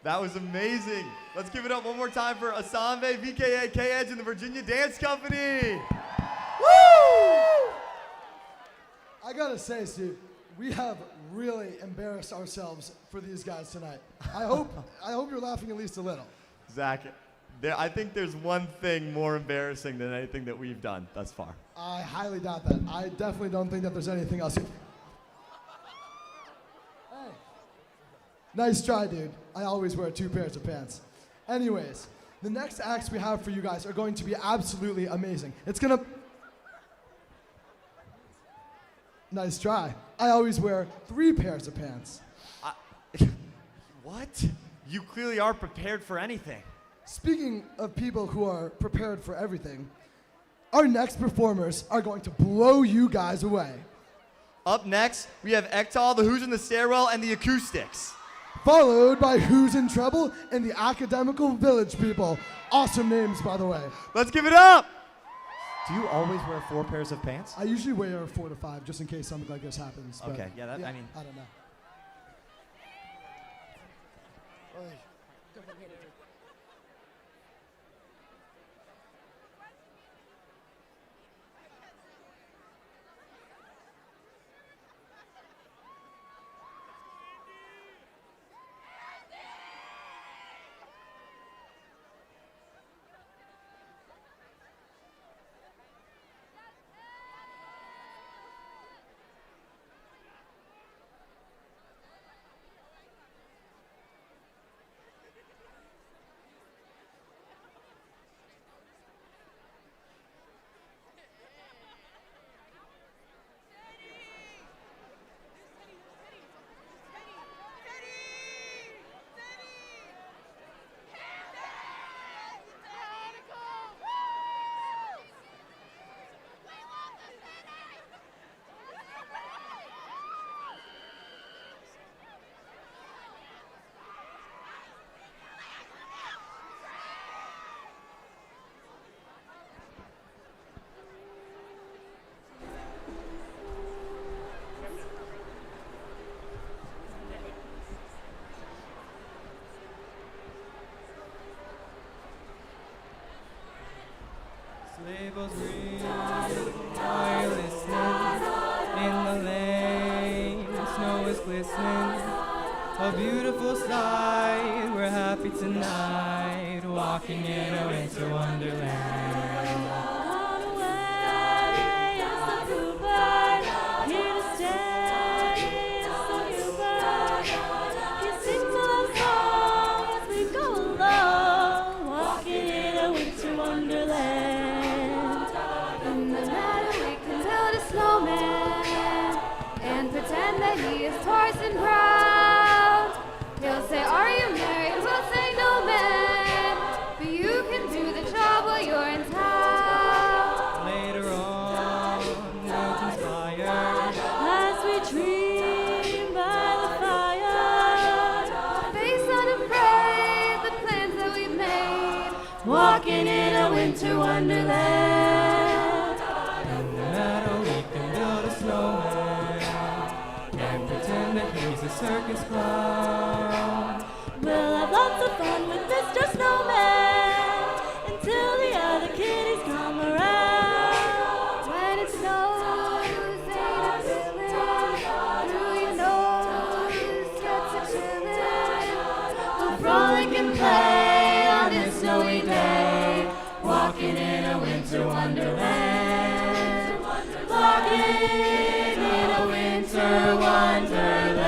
Speaker 3: That was amazing. Let's give it up one more time for Asambe, VKA, K-Edge, and the Virginia Dance Company. Woo!
Speaker 4: I gotta say, Steve, we have really embarrassed ourselves for these guys tonight. I hope you're laughing at least a little.
Speaker 3: Zach, I think there's one thing more embarrassing than anything that we've done thus far.
Speaker 4: I highly doubt that. I definitely don't think that there's anything else. Hey. Nice try, dude. I always wear 2 pairs of pants. Anyways, the next acts we have for you guys are going to be absolutely amazing. It's gonna... Nice try. I always wear 3 pairs of pants.
Speaker 3: What? You clearly are prepared for anything.
Speaker 4: Speaking of people who are prepared for everything, Our next performers are going to blow you guys away.
Speaker 3: Up next, we have Ektal, the Who's in the Stairwell, and the Acoustics.
Speaker 4: Followed by Who's in Trouble and the Academical Village People. Awesome names, by the way.
Speaker 3: Let's give it up!
Speaker 6: Do you always wear 4 pairs of pants?
Speaker 4: I usually wear 4 to 5 just in case something like this happens. but
Speaker 6: Okay, yeah, that, I mean,
Speaker 4: I don't know.
Speaker 9: Sleigh bells ring, are you listening? In the lane, snow is glistening. A beautiful sight, we're happy tonight, walking in a winter wonderland.
Speaker 7: Gone away is the bluebird, here to stay is the bluebird. He sings a love song as we go along, walking in a winter wonderland. In the meadow we can build a snowman and pretend that he is Tarzan proud. He'll say, "Are you married?" We'll say, "No, man." But you can do the job while you're in town.
Speaker 9: Later on, we'll conspire
Speaker 7: As we dream by the fire, face unafraid the plans that we've made, walking in a winter wonderland.
Speaker 9: in the meadow. We can build a snowman and pretend that he's a circus clown.
Speaker 7: We'll have lots of fun with Mr. Snowman until the other kitties come around. When it snows, ain't it feeling? Through your nose gets a chillin'. We'll frolic and play on this snowy day, walking in a winter wonderland. Walking in a winter wonderland.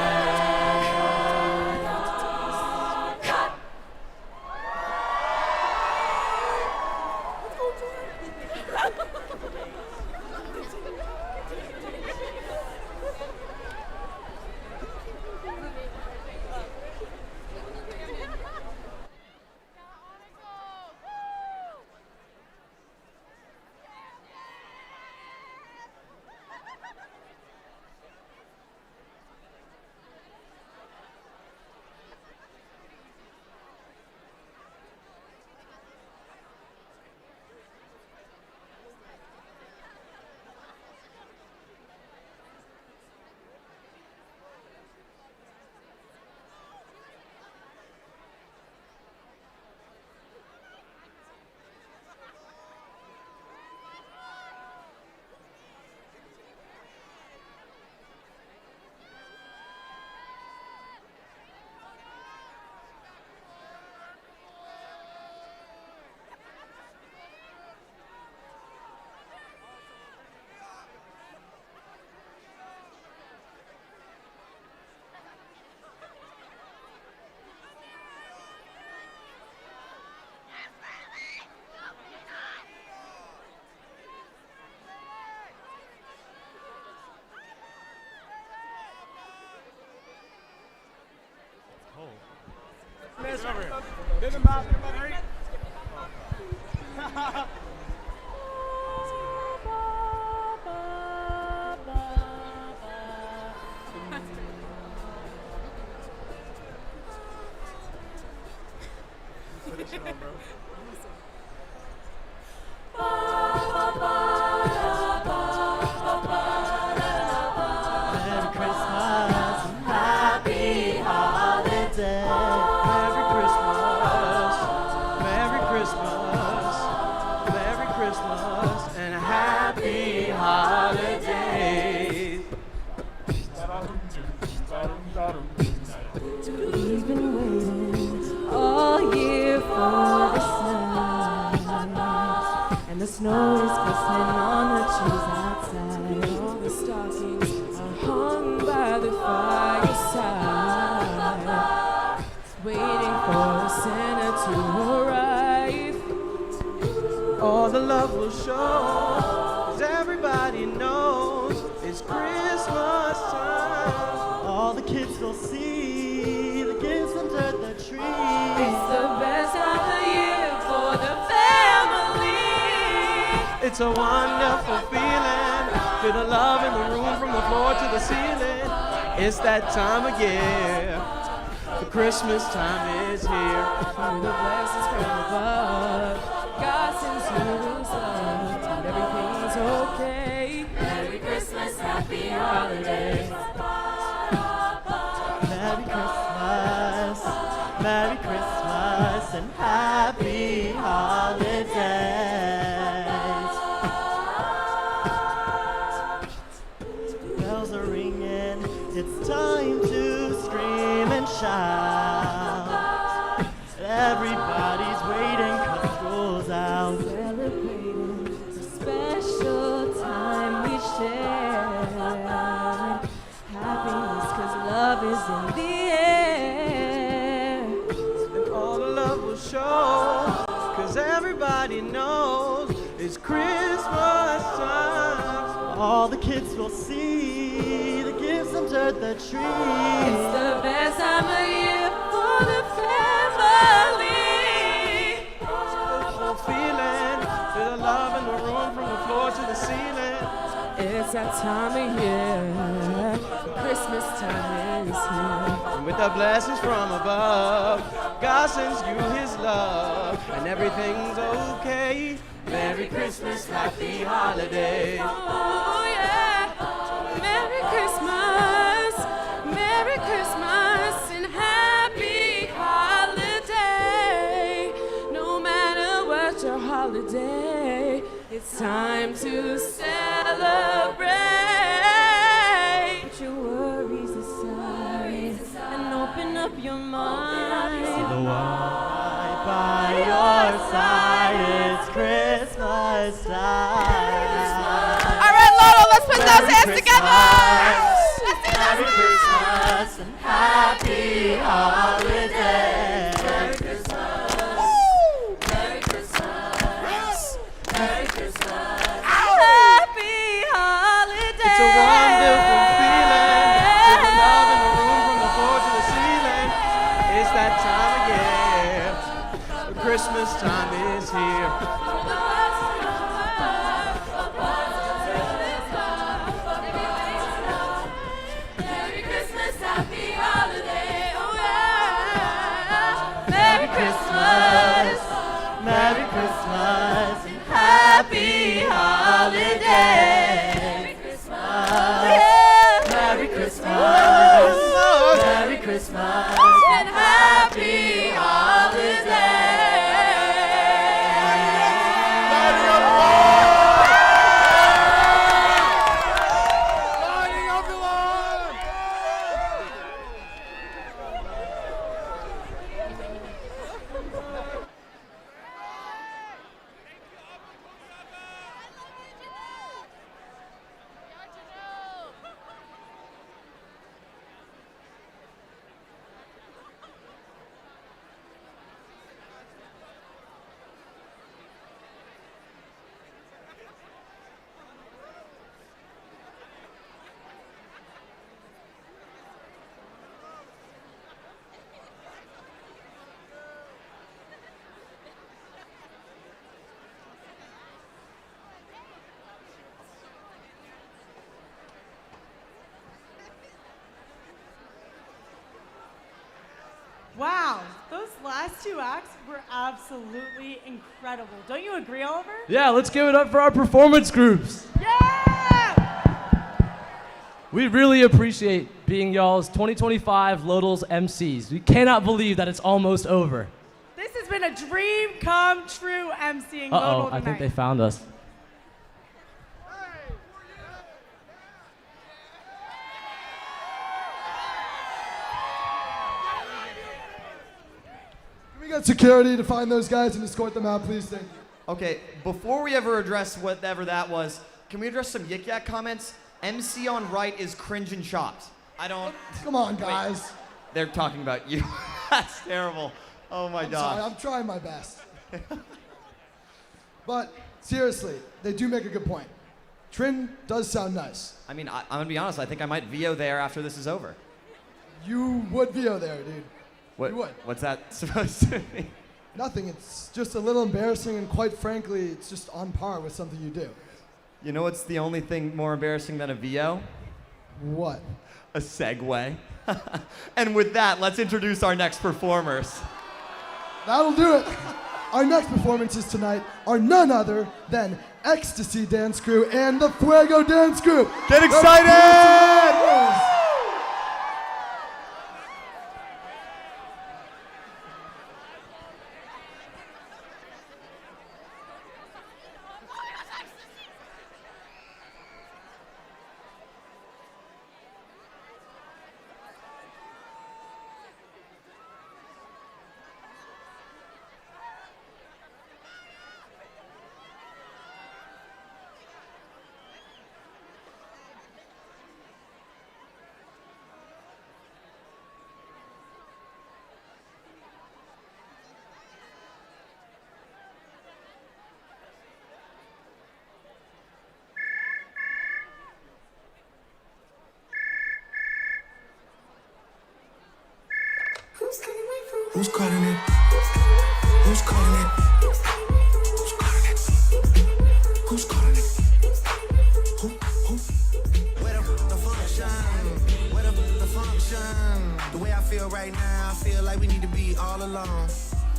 Speaker 6: Merry Christmas, happy holiday. Merry Christmas, Merry Christmas, Merry Christmas, and happy holidays.
Speaker 7: We've been waiting all year for the sun, and the snow is glistening on the trees outside. All the stockings are hung by the fireside, waiting for Santa to arrive.
Speaker 6: All the love will show, 'cause everybody knows it's Christmas time. All the kids will see the gifts under the tree.
Speaker 7: It's the best time of the year for the family.
Speaker 6: It's a wonderful feeling, feel the love in the room from the floor to the ceiling. It's that time of year, the Christmas time is here.
Speaker 7: Through the blessings from above, God sends you His love, and everything's okay. Merry Christmas, happy holidays.
Speaker 6: Merry Christmas, Merry Christmas, and happy holidays. Bells are ringing, it's time to scream and shout. Everybody's waiting 'cause school's out.
Speaker 7: Celebrating the special time we shared. Happiness 'cause love is in the air.
Speaker 6: And all the love will show, 'cause everybody knows it's Christmas time. All the kids will see the gifts under the tree.
Speaker 7: It's the best time of year for the family.
Speaker 6: Wonderful feeling, feel the love in the room from the floor to the ceiling.
Speaker 7: It's that time of year. Christmas time is here.
Speaker 6: And with the blessings from above, God sends you His love, and everything's okay. Merry Christmas, happy holidays.
Speaker 7: Oh yeah. Merry Christmas. Merry Christmas and happy holiday. No matter what your holiday, it's time to celebrate. Put your worries aside and open up your mind.
Speaker 6: The one by your side, it's Christmas time.
Speaker 2: All right, Lotto, let's put those hands
Speaker 6: Merry
Speaker 2: together.
Speaker 6: Christmas,
Speaker 2: Let's do
Speaker 6: Merry
Speaker 2: this.
Speaker 6: Christmas and happy holidays.
Speaker 7: Merry Christmas. Merry Christmas. Merry Christmas. Happy holiday.
Speaker 6: It's a wonderful feeling, feel the love in the room from the floor to the ceiling. It's that time of year, the Christmas time is here.
Speaker 7: Merry Christmas, happy holiday. Oh yeah. Merry Christmas.
Speaker 6: Merry Christmas and happy holidays.
Speaker 7: Merry Christmas.
Speaker 6: Merry Christmas. Merry Christmas
Speaker 7: And happy holiday.
Speaker 10: Wow, those last two acts were absolutely incredible. Don't you agree, Oliver?
Speaker 6: Yeah, let's give it up for our performance groups.
Speaker 10: Yeah!
Speaker 6: We really appreciate being y'all's 2025 Lodal's MCs. We cannot believe that it's almost over.
Speaker 10: This has been a dream come true emceeing
Speaker 6: Uh-oh,
Speaker 10: Lodal tonight.
Speaker 6: I think they found us.
Speaker 4: Can we get security to find those guys and escort them out, please? Thank you.
Speaker 3: Okay, before we ever address whatever that was, can we address some Yik Yak comments? MC on right is cringe and chopped. I don't.
Speaker 4: Come on,
Speaker 3: Wait,
Speaker 4: guys.
Speaker 3: they're talking about you. That's terrible. Oh my
Speaker 4: I'm
Speaker 3: god.
Speaker 4: sorry, I'm trying my best. But seriously, they do make a good point. Trin does sound nice.
Speaker 3: I mean, I'm gonna be honest. I think I might VO there after this is over.
Speaker 4: You would VO there, dude.
Speaker 3: What?
Speaker 4: You would.
Speaker 3: What's that supposed to mean?
Speaker 4: Nothing. It's just a little embarrassing, and quite frankly, it's just on par with something you do.
Speaker 3: You know what's the only thing more embarrassing than a VO?
Speaker 4: What?
Speaker 3: A segue. And with that, let's introduce our next performers.
Speaker 4: That'll do it. Our next performances tonight are none other than Ecstasy Dance Crew and the Fuego Dance Group.
Speaker 3: Get excited!
Speaker 5: Who's calling it? Who's calling it? Who's calling it? Who's calling it? Who? Where the function? Where the function? The way I feel right now, I feel like we need to be all alone.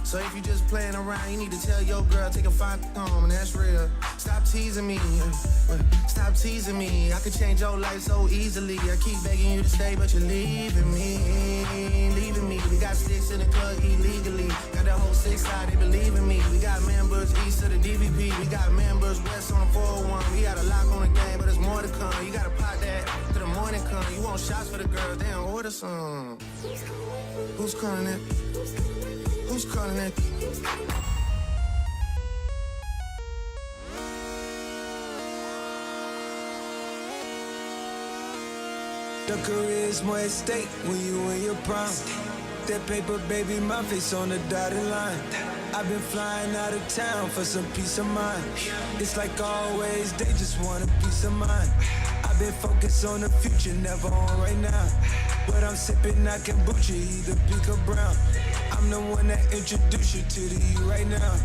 Speaker 5: So if you just playing around, you need to tell your girl, take a fine home, and that's real. Stop teasing me. Stop teasing me. I could change your life so easily. I keep begging you to stay, but you're leaving me. Leaving me. We got sticks in the club illegally. Got the whole 6 side, they believe in me. We got members east of the DVP. We got members west on the 401. We got a lock on the game, but there's more to come. You gotta pop that till the morning come. You want shots for the girls, they don't order some. Who's calling it? Who's calling it? The career's more at stake when you in your prime. That paper, baby, my face on the dotted line. I've been flying out of town for some peace of mind. It's like always, they just want a peace of mind. I've been focused on the future, never on right now. But I'm sipping that kombucha, either pink or brown. I'm the one that introduced you to the you right now.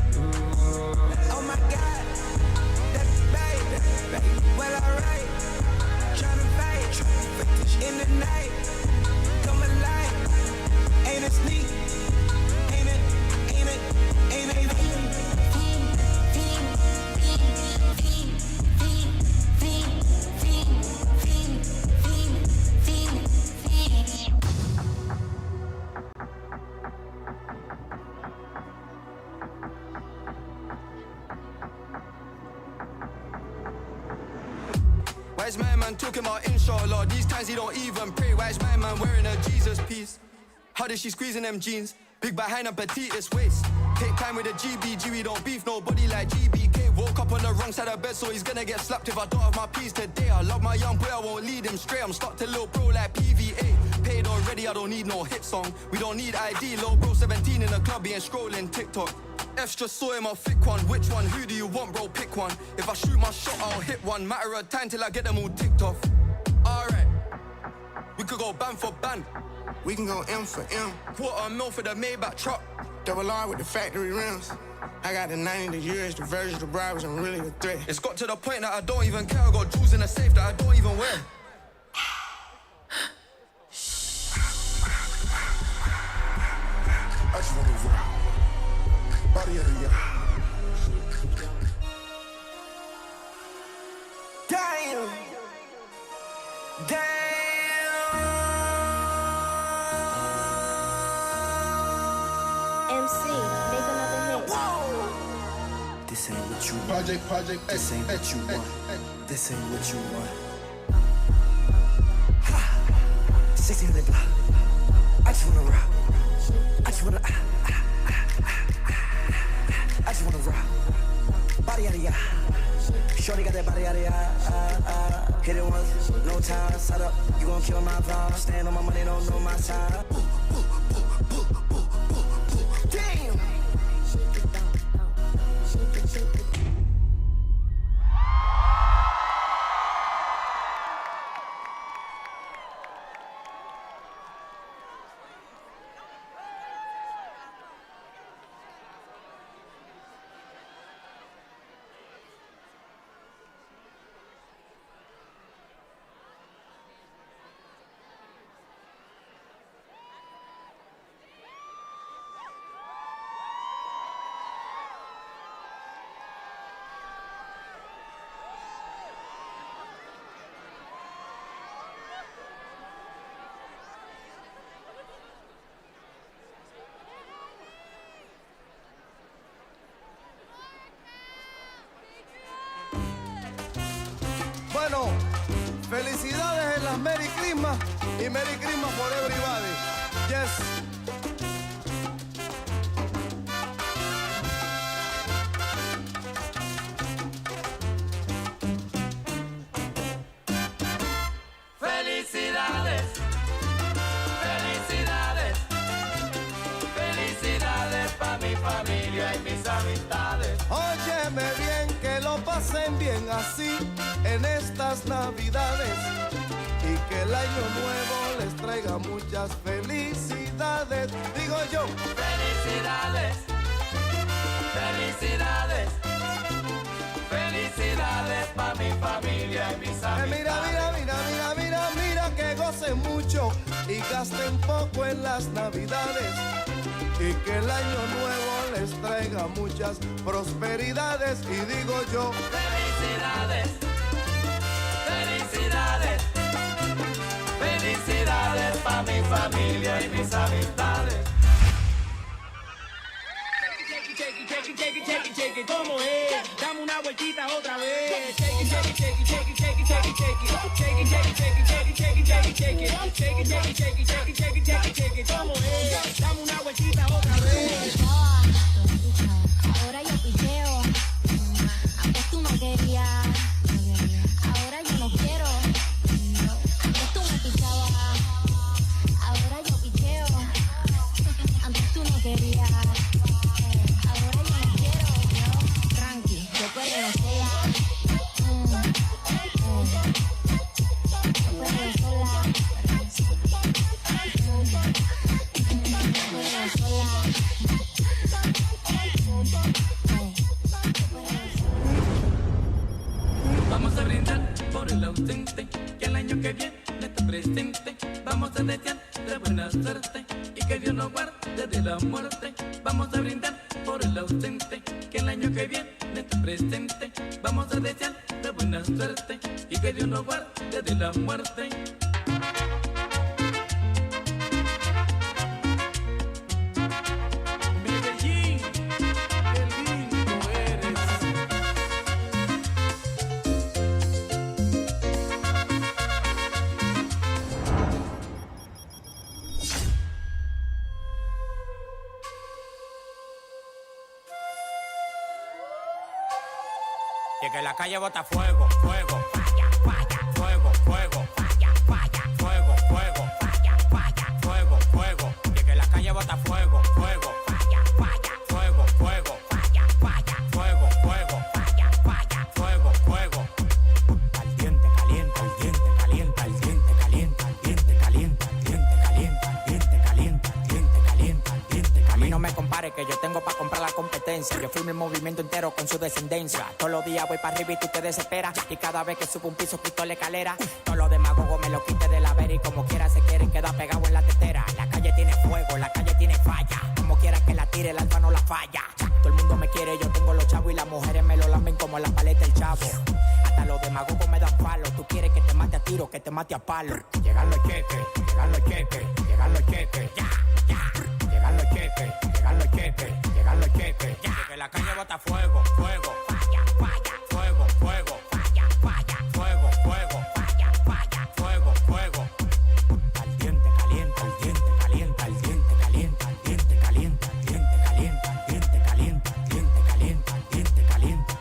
Speaker 5: Oh my God, that's baby. Well, alright. Tryna fight in the night. Come alive. Ain't it sneak? Ain't it? Ain't it? Ain't it?
Speaker 11: Why is my man talking about inshallah? These times he don't even pray. Why is my man wearing a Jesus piece? How does she squeeze in them jeans? Big behind and petite waist. Take time with a GBG, we don't beef nobody like GBK. Woke up on the wrong side of bed, so he's gonna get slapped if I don't have my piece today. I love my young boy, I won't lead him straight. I'm stuck to little bro like PVA. Paid already, I don't need no hit song. We don't need ID, little bro 17 in the club, he ain't scrolling TikTok. F's just saw him a thick one. Which one? Who do you want, bro? Pick one. If I shoot my shot, I'll hit one. Matter of time till I get them all ticked off. Alright, we could go band for band.
Speaker 5: We can go M for M.
Speaker 11: Quarter mil for the Maybach truck.
Speaker 5: Double R with the factory rims. I got the 90, the US, the Virgil, the bribes, I'm really a threat.
Speaker 11: It's got to the point that I don't even care. I got jewels in the safe that I don't even wear.
Speaker 5: I just wanna rock. Body of the year. Damn. Damn.
Speaker 12: MC, make another hit.
Speaker 5: Whoa. This ain't what you want. Project. This ain't what you want. This ain't what you want. Ha. 1600 block. I just wanna rock. I just wanna. I just wanna rock. Body out of ya. Shorty got that body out of ya. Hit it once, no time. Set up, you gon' kill my vibe. Stand on my money, don't know my side. Damn.
Speaker 13: Bueno, felicidades en las Merry Christmas y Merry Christmas for everybody. Yes.
Speaker 14: Felicidades, felicidades, felicidades pa' mi familia y mis amistades.
Speaker 13: Óyeme bien, que lo pasen bien así en estas Navidades y que el año nuevo les traiga muchas felicidades. Digo yo,
Speaker 14: felicidades, felicidades, felicidades pa' mi familia y mis amistades.
Speaker 13: Mira, que gocen mucho y gasten poco en las Navidades y que el año nuevo les traiga muchas prosperidades. Y digo yo,
Speaker 14: felicidades, felicidades, felicidades pa' mi familia y mis amistades.
Speaker 15: Cheque, ¿cómo es? Dame una vueltita otra vez. Cheque, ¿cómo es? Dame una vueltita otra vez.
Speaker 12: Ahora yo picheo. Antes tú no querías. Ahora yo no quiero. Antes tú me pichabas. Ahora yo picheo. Antes tú no querías. Ahora yo no quiero. Tranqui, yo perreo sola. Yo perreo sola.
Speaker 14: Vamos a brindar por el ausente, que el año que viene esté presente. Vamos a desear de buena suerte y que Dios nos guarde de la muerte. Vamos a brindar por el ausente, que el año que viene esté presente. Vamos a desear de buena suerte y que Dios nos guarde de la muerte.
Speaker 15: Medellín, qué lindo eres.
Speaker 16: Y que la calle bota fuego, fuego, falla, falla, fuego, fuego, falla, falla, fuego, fuego, falla, falla, fuego, fuego. Y que la calle bota fuego, fuego, falla, falla, fuego, fuego, falla, falla, fuego, fuego, falla, falla, fuego, fuego. Caliente, caliente, caliente, caliente, caliente, caliente, caliente, caliente, caliente, caliente, caliente, caliente, caliente, caliente. A mí no me compare que yo tengo para comprar la competencia. Yo fui mi movimiento entero con su descendencia. Todos los días voy para arriba y tú te desesperas. Y cada vez que subo un piso quito la escalera. Todos los demagogos me lo quite de la vera y como quiera se quieren quedar pegados en la tetera. La calle tiene fuego, la calle tiene falla. Como quiera que la tire, el alfa no la falla. Todo el mundo me quiere, yo tengo los chavos y las mujeres me lo lamben como la paleta del chavo. Hasta los demagogos me dan palo. Tú quieres que te mate a tiro, que te mate a palo. Llegan los cheques, llegan los cheques, llegan los cheques, ya, ya. Llegan los cheques, llegan los cheques, llegan los cheques, ya. Que la calle bota fuego, fuego, falla, falla, fuego, fuego, falla, falla, fuego, fuego, falla, falla, fuego, fuego. Al diente calienta, al diente calienta, al diente calienta, al diente calienta, al diente calienta, al diente calienta, al diente calienta, al diente calienta.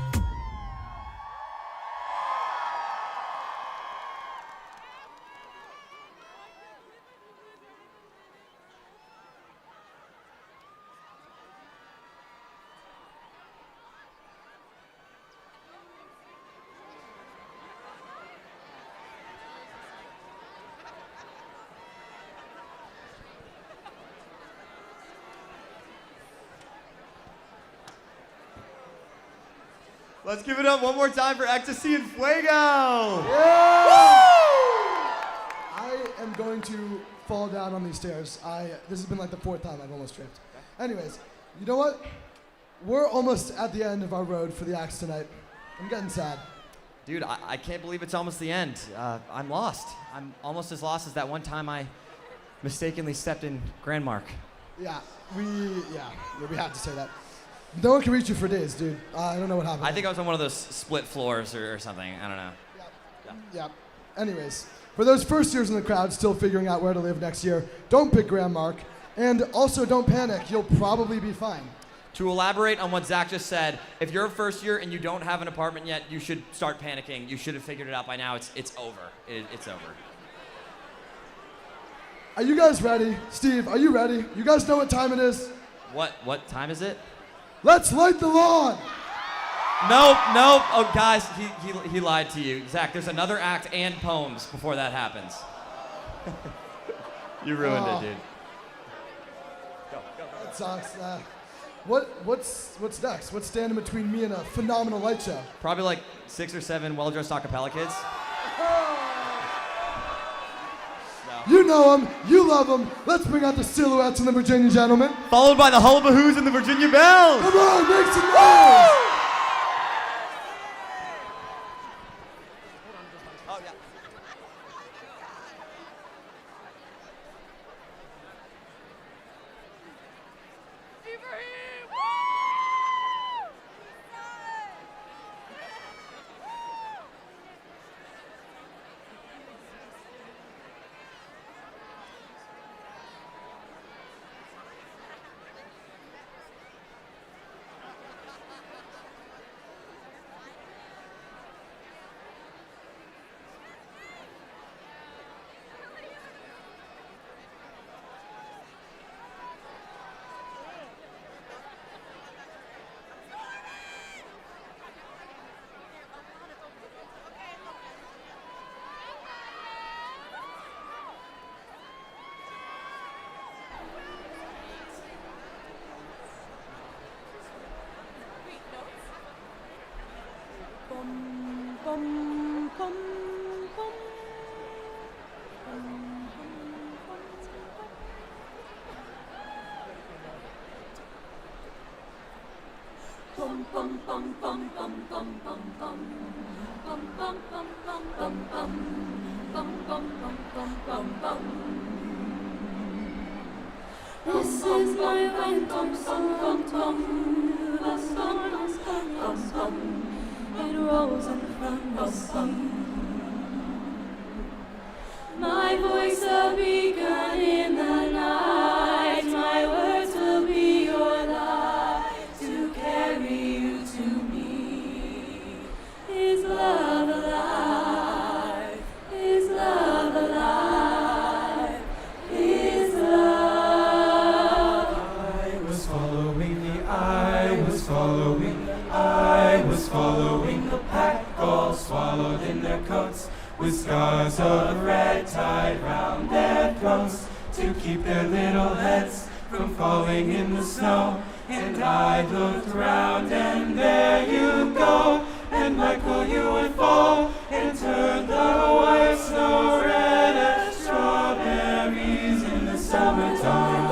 Speaker 3: Let's give it up one more time for Ecstasy and Fuego.
Speaker 4: I am going to fall down on these stairs. This has been like the 4th time I've almost tripped. Anyways, you know what? We're almost at the end of our road for the acts tonight. I'm getting sad.
Speaker 3: Dude, I can't believe it's almost the end. I'm lost. I'm almost as lost as that one time I mistakenly stepped in Grand Mark.
Speaker 4: Yeah, we have to say that. No one can reach you for days, dude. I don't know what happened.
Speaker 3: I think I was on one of those split floors or something. I don't know.
Speaker 4: Yeah. Anyways, for those first years in the crowd still figuring out where to live next year, don't pick Grand Mark. And also don't panic. You'll probably be fine.
Speaker 3: To elaborate on what Zach just said, if you're a first year and you don't have an apartment yet, you should start panicking. You should have figured it out by now. It's over. It's over.
Speaker 4: Are you guys ready? Steve, are you ready? You guys know what time it is?
Speaker 3: What time is it?
Speaker 4: Let's light the lawn!
Speaker 3: Nope. Oh, guys, he lied to you. Zach, there's another act and poems before that happens. You ruined it, dude. Go.
Speaker 4: That sucks. What's next? What's standing between me and a phenomenal light show?
Speaker 3: Probably like 6 or 7 well-dressed acapella kids.
Speaker 4: You know them, you love them. Let's bring out the Silhouettes and the Virginia Gentlemen.
Speaker 3: Followed by the Hullabahoos and the Virginia Bells.
Speaker 4: Come on, make some noise!
Speaker 12: This is my winter song, the storm is coming, it rolls in from the sea. My voice a beacon in the night, my words will be your light to carry you to me. Is love alive? Is love alive? Is love?
Speaker 9: I was following the pack, all swallowed in their coats, with scars of red tied round their throats, to keep their little heads from falling in the snow. And I looked round and there you go, and Michael, you would fall and turn the white snow red as strawberries in the summertime.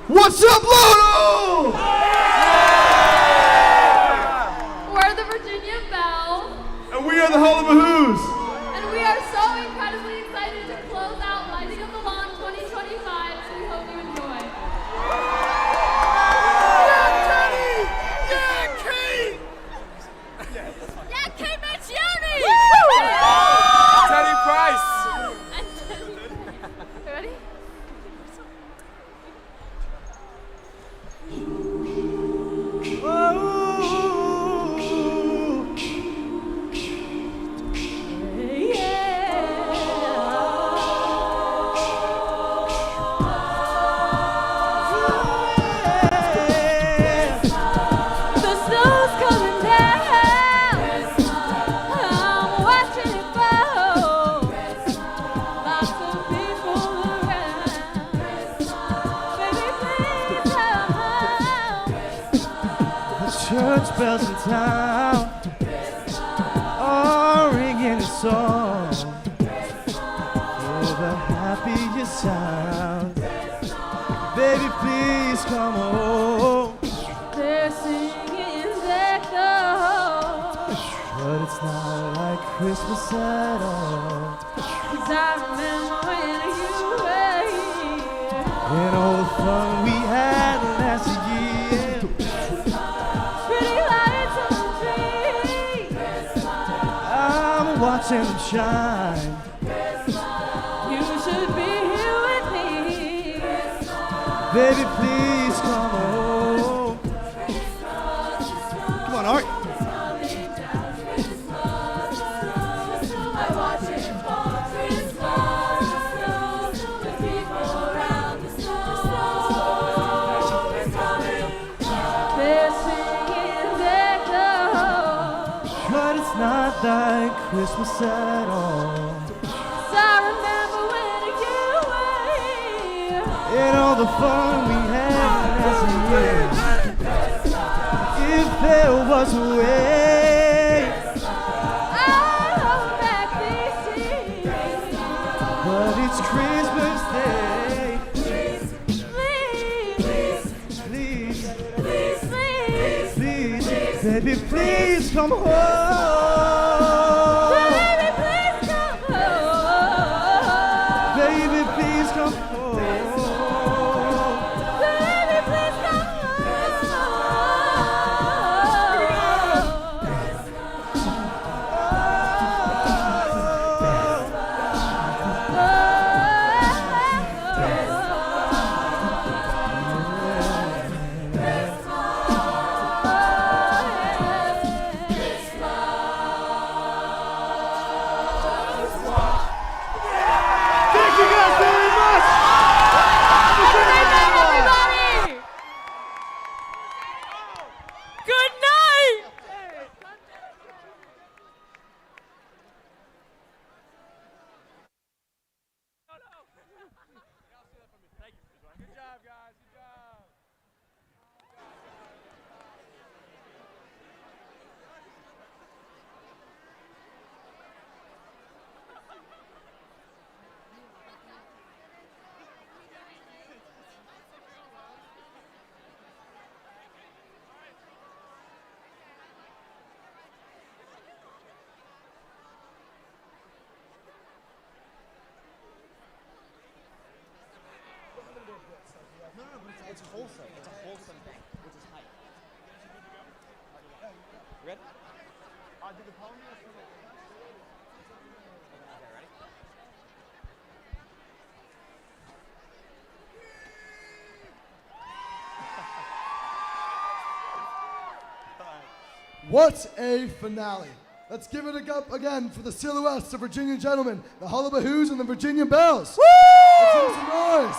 Speaker 4: What's up, Lolo?
Speaker 7: We're the Virginia Belle,
Speaker 4: And we are the Hullabahoos.
Speaker 7: and we are so incredibly excited to close out Lighting Up the Lawn 2025, so we hope you enjoy. Yeah, Kate Manchione!
Speaker 9: Teddy Price.
Speaker 7: Ready? The snow's coming down. I'm watching it fall. Lots of people around. Baby, please come.
Speaker 6: The church bells in town are ringing a song. Hear the happiest sound. Baby, please come home.
Speaker 7: They're singing echoes.
Speaker 6: But it's not like Christmas at all.
Speaker 7: 'Cause I remember when you were here.
Speaker 6: And all the fun we had last year.
Speaker 7: Pretty lights on the tree.
Speaker 6: I'm watching them shine.
Speaker 7: You should be here with me.
Speaker 6: Baby, please come home. Come on, Art.
Speaker 7: I watch it for Christmas. The people around the snow is coming. They're singing echoes.
Speaker 6: But it's not like Christmas at all.
Speaker 7: 'Cause I remember when you were here.
Speaker 6: And all the fun we had last year. If there was a way,
Speaker 7: I hold back these tears.
Speaker 6: but it's Christmas Day.
Speaker 7: Please,
Speaker 6: Please,
Speaker 7: please, please.
Speaker 6: please, baby, please come home.
Speaker 7: Baby, please come home.
Speaker 6: Baby, please come home.
Speaker 7: Baby, please come
Speaker 6: Thank you guys very much.
Speaker 7: everybody! Good night!
Speaker 9: Good job, guys. Good job.
Speaker 3: It's wholesome. It's a wholesome thing, which is hype. You ready? Do the poem okay, ready?
Speaker 4: What a finale. Let's give it up again for the silhouettes of Virginia gentlemen, the Hullabahoos and the Virginia Bells. Let's hear some noise.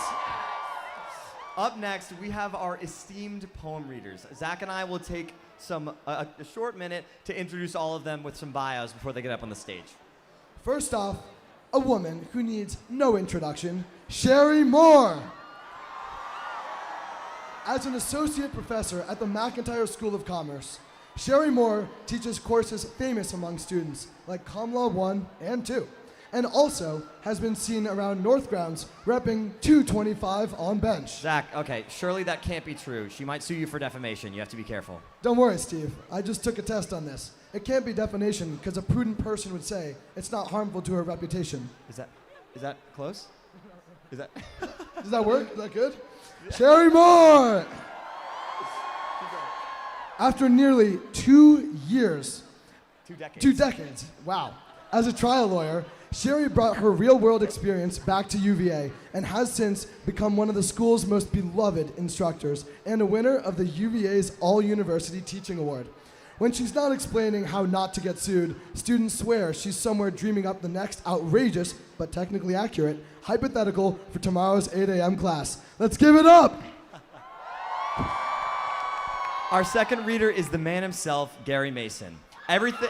Speaker 3: Up next, we have our esteemed poem readers. Zach and I will take a short minute to introduce all of them with some bios before they get up on the stage.
Speaker 4: First off, a woman who needs no introduction, Sherry Moore. As an associate professor at the McIntyre School of Commerce, Sherry Moore teaches courses famous among students like Com Law 1 and 2, and also has been seen around North Grounds repping 225 on bench.
Speaker 3: Zach, okay, surely that can't be true. She might sue you for defamation. You have to be careful.
Speaker 4: Don't worry, Steve. I just took a test on this. It can't be defamation because a prudent person would say it's not harmful to her reputation.
Speaker 3: Is that close? Is that?
Speaker 4: Does that work? Is that good? Sherry Moore! After nearly 2 years,
Speaker 3: 2 decades.
Speaker 4: 2 decades, wow. As a trial lawyer, Sherry brought her real-world experience back to UVA and has since become one of the school's most beloved instructors and a winner of the UVA's All-University Teaching Award. When she's not explaining how not to get sued, students swear she's somewhere dreaming up the next outrageous, but technically accurate, hypothetical for tomorrow's 8 a.m. class. Let's give it up!
Speaker 3: Our second reader is the man himself, Gary Mason. Everything...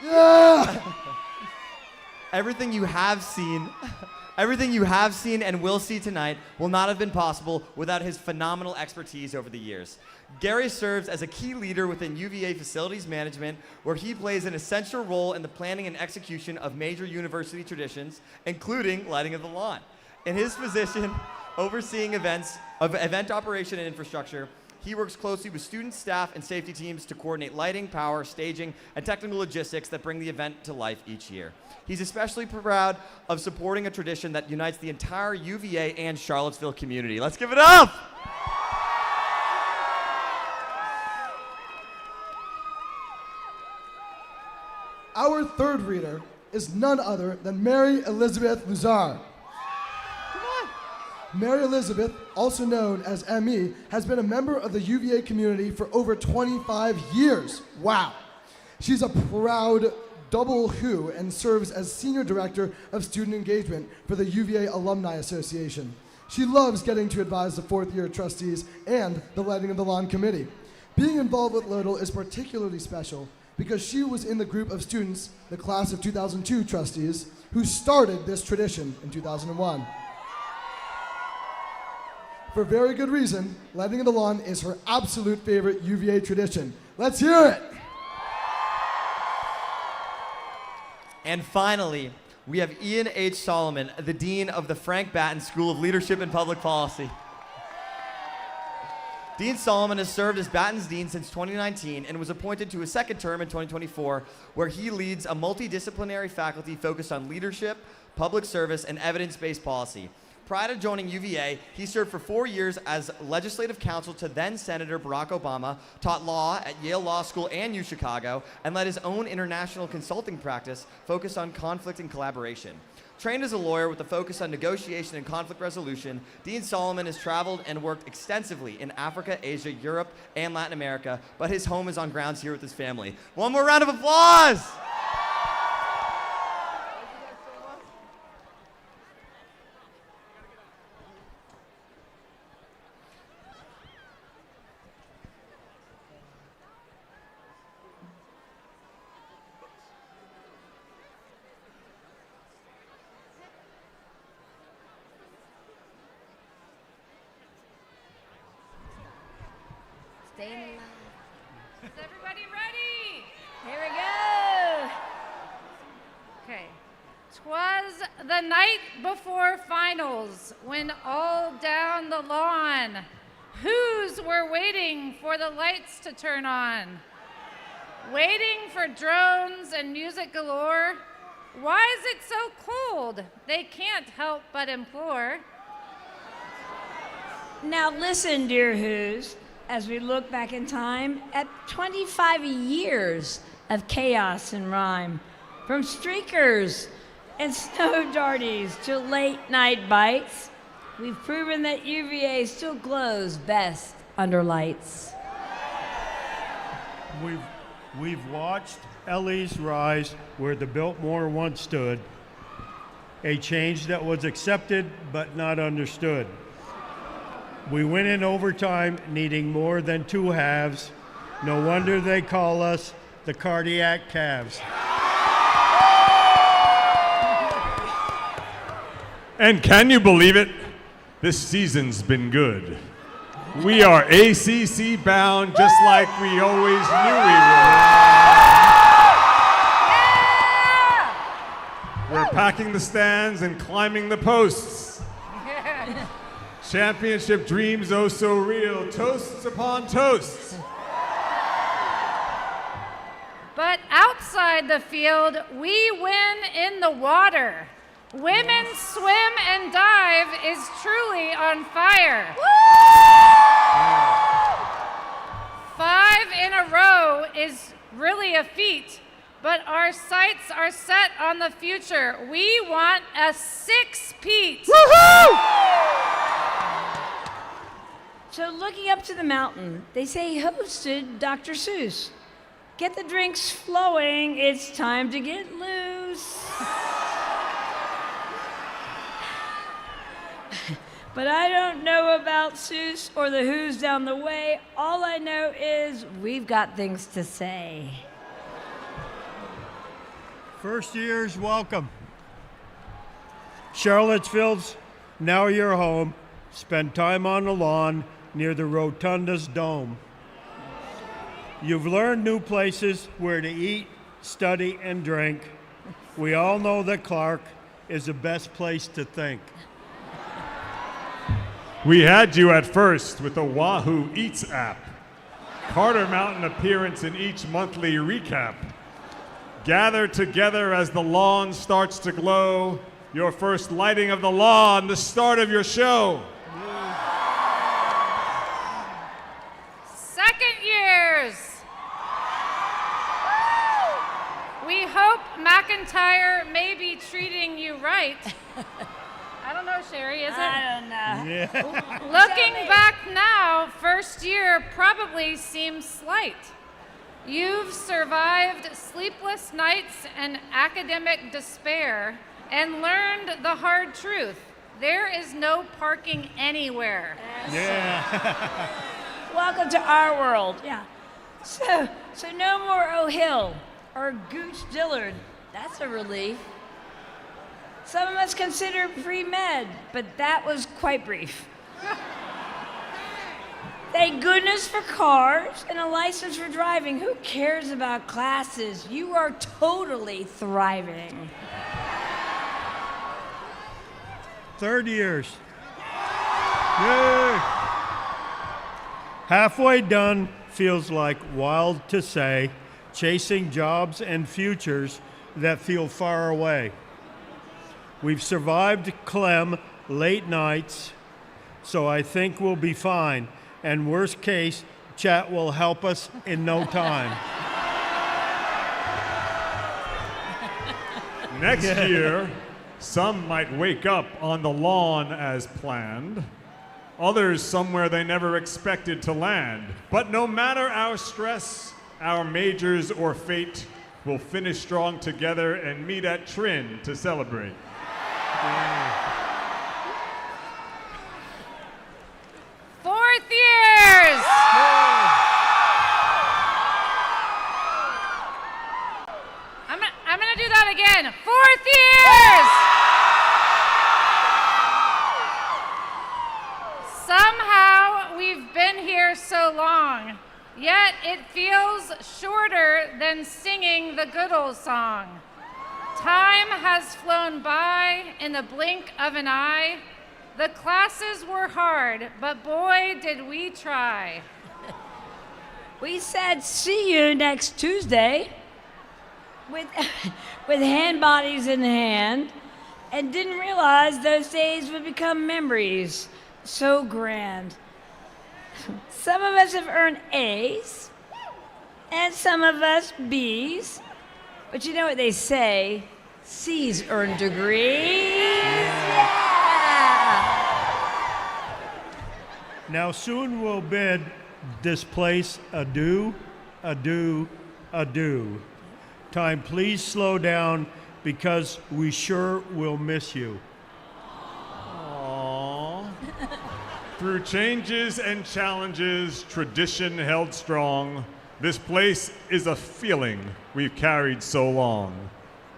Speaker 4: Yeah!
Speaker 3: Everything you have seen and will see tonight will not have been possible without his phenomenal expertise over the years. Gary serves as a key leader within UVA facilities management, where he plays an essential role in the planning and execution of major university traditions, including lighting of the lawn. In his position, overseeing event operation and infrastructure, he works closely with students, staff, and safety teams to coordinate lighting, power, staging, and technical logistics that bring the event to life each year. He's especially proud of supporting a tradition that unites the entire UVA and Charlottesville community. Let's give it up!
Speaker 4: Our third reader is none other than Mary Elizabeth Luzar. Mary Elizabeth, also known as ME, has been a member of the UVA community for over 25 years. Wow. She's a proud double who and serves as Senior Director of Student Engagement for the UVA Alumni Association. She loves getting to advise the fourth-year trustees and the Lighting of the Lawn Committee. Being involved with Lodal is particularly special because she was in the group of students, the class of 2002 trustees, who started this tradition in 2001. For very good reason, lighting of the lawn is her absolute favorite UVA tradition. Let's hear it!
Speaker 3: And finally, we have Ian H. Solomon, the Dean of the Frank Batten School of Leadership and Public Policy. Dean Solomon has served as Batten's Dean since 2019 and was appointed to a second term in 2024, where he leads a multidisciplinary faculty focused on leadership, public service, and evidence-based policy. Prior to joining UVA, he served for 4 years as legislative counsel to then-Senator Barack Obama, taught law at Yale Law School and UChicago, and led his own international consulting practice focused on conflict and collaboration. Trained as a lawyer with a focus on negotiation and conflict resolution, Dean Solomon has traveled and worked extensively in Africa, Asia, Europe, and Latin America, but his home is on grounds here with his family. One more round of applause!
Speaker 12: Staying alive.
Speaker 17: Is everybody ready?
Speaker 12: Here we go.
Speaker 17: Okay. 'Twas the night before finals when all down the lawn, who's were waiting for the lights to turn on? Waiting for drones and music galore. Why is it so cold? They can't help but implore.
Speaker 18: Now listen, dear Who's, as we look back in time at 25 years of chaos and rhyme, from streakers and snow darties to late night bites, we've proven that UVA still glows best under lights.
Speaker 19: We've watched Ellie's rise where the Biltmore once stood, a change that was accepted but not understood. We win in overtime, needing more than two halves. No wonder they call us the Cardiac Cavs.
Speaker 20: And can you believe it? This season's been good. We are ACC bound, just like we always knew we were. packing the stands and climbing the posts. Championship dreams oh so real, toasts upon toasts.
Speaker 17: But outside the field, we win in the water. Women's swim and dive is truly on fire. 5 in a row is really a feat, but our sights are set on the future. We want a 6-peat.
Speaker 18: So looking up to the mountain, they say hosted Dr. Seuss. Get the drinks flowing, it's time to get loose. But I don't know about Seuss or the Who's down the way. All I know is we've got things to say.
Speaker 19: First years, welcome. Charlottesville's now your home. Spend time on the lawn near the Rotunda's dome. You've learned new places where to eat, study, and drink. We all know that Clark is the best place to think.
Speaker 20: We had you at first with the Wahoo Eats app. Carter Mountain appearance in each monthly recap. Gather together as the lawn starts to glow. Your first lighting of the lawn, the start of your show.
Speaker 17: Second years. We hope McIntyre may be treating you right. I don't know, Sherry, is it?
Speaker 18: I don't know.
Speaker 17: Looking back now, first year probably seems slight. You've survived sleepless nights and academic despair and learned the hard truth. There is no parking anywhere.
Speaker 19: Yeah.
Speaker 18: Welcome to our world. Yeah. So no more O'Hill or Gooch Dillard. That's a relief. Some of us consider pre-med, but that was quite brief. Thank goodness for cars and a license for driving. Who cares about classes? You are totally thriving.
Speaker 19: Third years. Yay! Halfway done feels like wild to say, chasing jobs and futures that feel far away. We've survived Clem late nights, so I think we'll be fine. And worst case, chat will help us in no time.
Speaker 20: Next year, some might wake up on the lawn as planned. Others somewhere they never expected to land. But no matter our stress, our majors, or fate, we'll finish strong together and meet at Trin to celebrate.
Speaker 17: Fourth years! I'm gonna do that again. Fourth years! Somehow we've been here so long, yet it feels shorter than singing the good old song. Time has flown by in the blink of an eye. The classes were hard, but boy, did we try.
Speaker 18: We said see you next Tuesday with hand bodies in hand and didn't realize those days would become memories so grand. Some of us have earned A's and some of us B's. But you know what they say, C's earn degrees. Yeah.
Speaker 19: Now soon we'll bid this place adieu, adieu, adieu. Time, please slow down because we sure will miss you.
Speaker 20: Aww. Through changes and challenges, tradition held strong. This place is a feeling we've carried so long.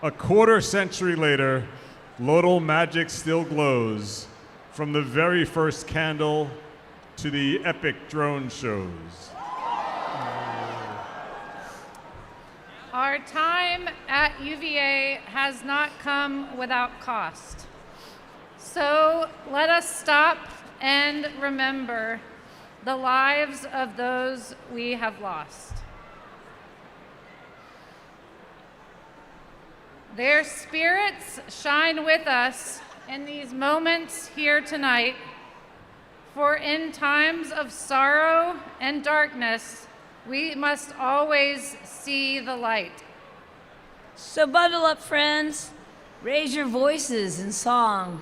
Speaker 20: A quarter century later, Lodal magic still glows, from the very first candle to the epic drone shows.
Speaker 17: Our Our time at UVA has not come without cost. So let us stop and remember the lives of those we have lost. Their spirits shine with us in these moments here tonight, for in times of sorrow and darkness, we must always see the light.
Speaker 18: So bundle up, friends. Raise your voices in song.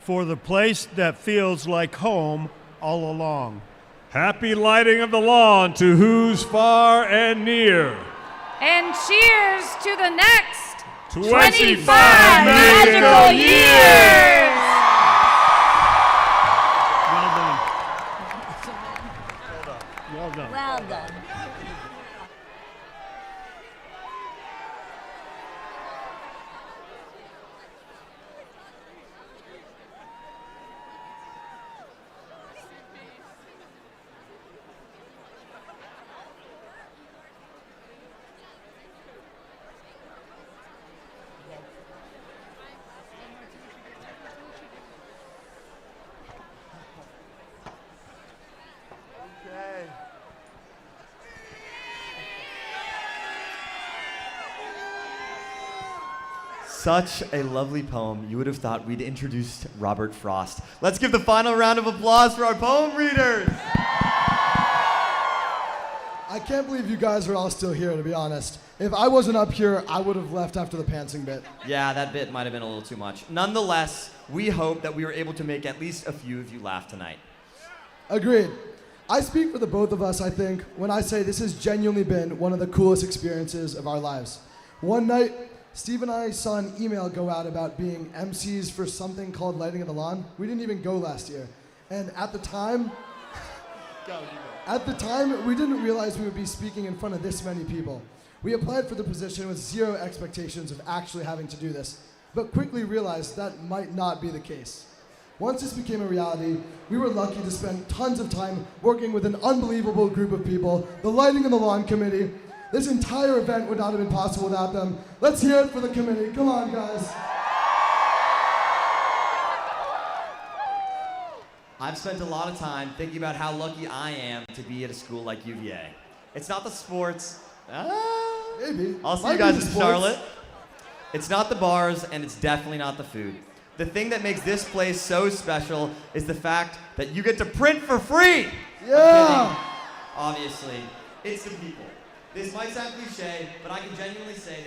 Speaker 19: For the place that feels like home all along.
Speaker 20: Happy lighting of the lawn to who's far and near.
Speaker 17: And cheers to the next
Speaker 20: 25
Speaker 17: magical years!
Speaker 19: Well done.
Speaker 18: Well done.
Speaker 3: Okay. Such a lovely poem. You would have thought we'd introduced Robert Frost. Let's give the final round of applause for our poem readers.
Speaker 4: I can't believe you guys are all still here, to be honest. If I wasn't up here, I would have left after the pantsing bit.
Speaker 3: Yeah, that bit might have been a little too much. Nonetheless, we hope that we were able to make at least a few of you laugh tonight.
Speaker 4: Agreed. I speak for the both of us, I think, when I say this has genuinely been one of the coolest experiences of our lives. One night, Steve and I saw an email go out about being MCs for something called Lighting of the Lawn. We didn't even go last year. And at the time, we didn't realize we would be speaking in front of this many people. We applied for the position with zero expectations of actually having to do this, but quickly realized that might not be the case. Once this became a reality, we were lucky to spend tons of time working with an unbelievable group of people, the Lighting of the Lawn Committee. This entire event would not have been possible without them. Let's hear it for the committee. Come on, guys.
Speaker 3: I've spent a lot of time thinking about how lucky I am to be at a school like UVA. It's not the sports.
Speaker 4: Maybe.
Speaker 3: I'll see
Speaker 4: Might
Speaker 3: you
Speaker 4: be
Speaker 3: guys
Speaker 4: the
Speaker 3: in
Speaker 4: sports.
Speaker 3: Charlotte. It's not the bars, and it's definitely not the food. The thing that makes this place so special is the fact that you get to print for free.
Speaker 4: Yeah.
Speaker 3: I'm kidding. Obviously, it's the people. This might sound cliche, but I can genuinely say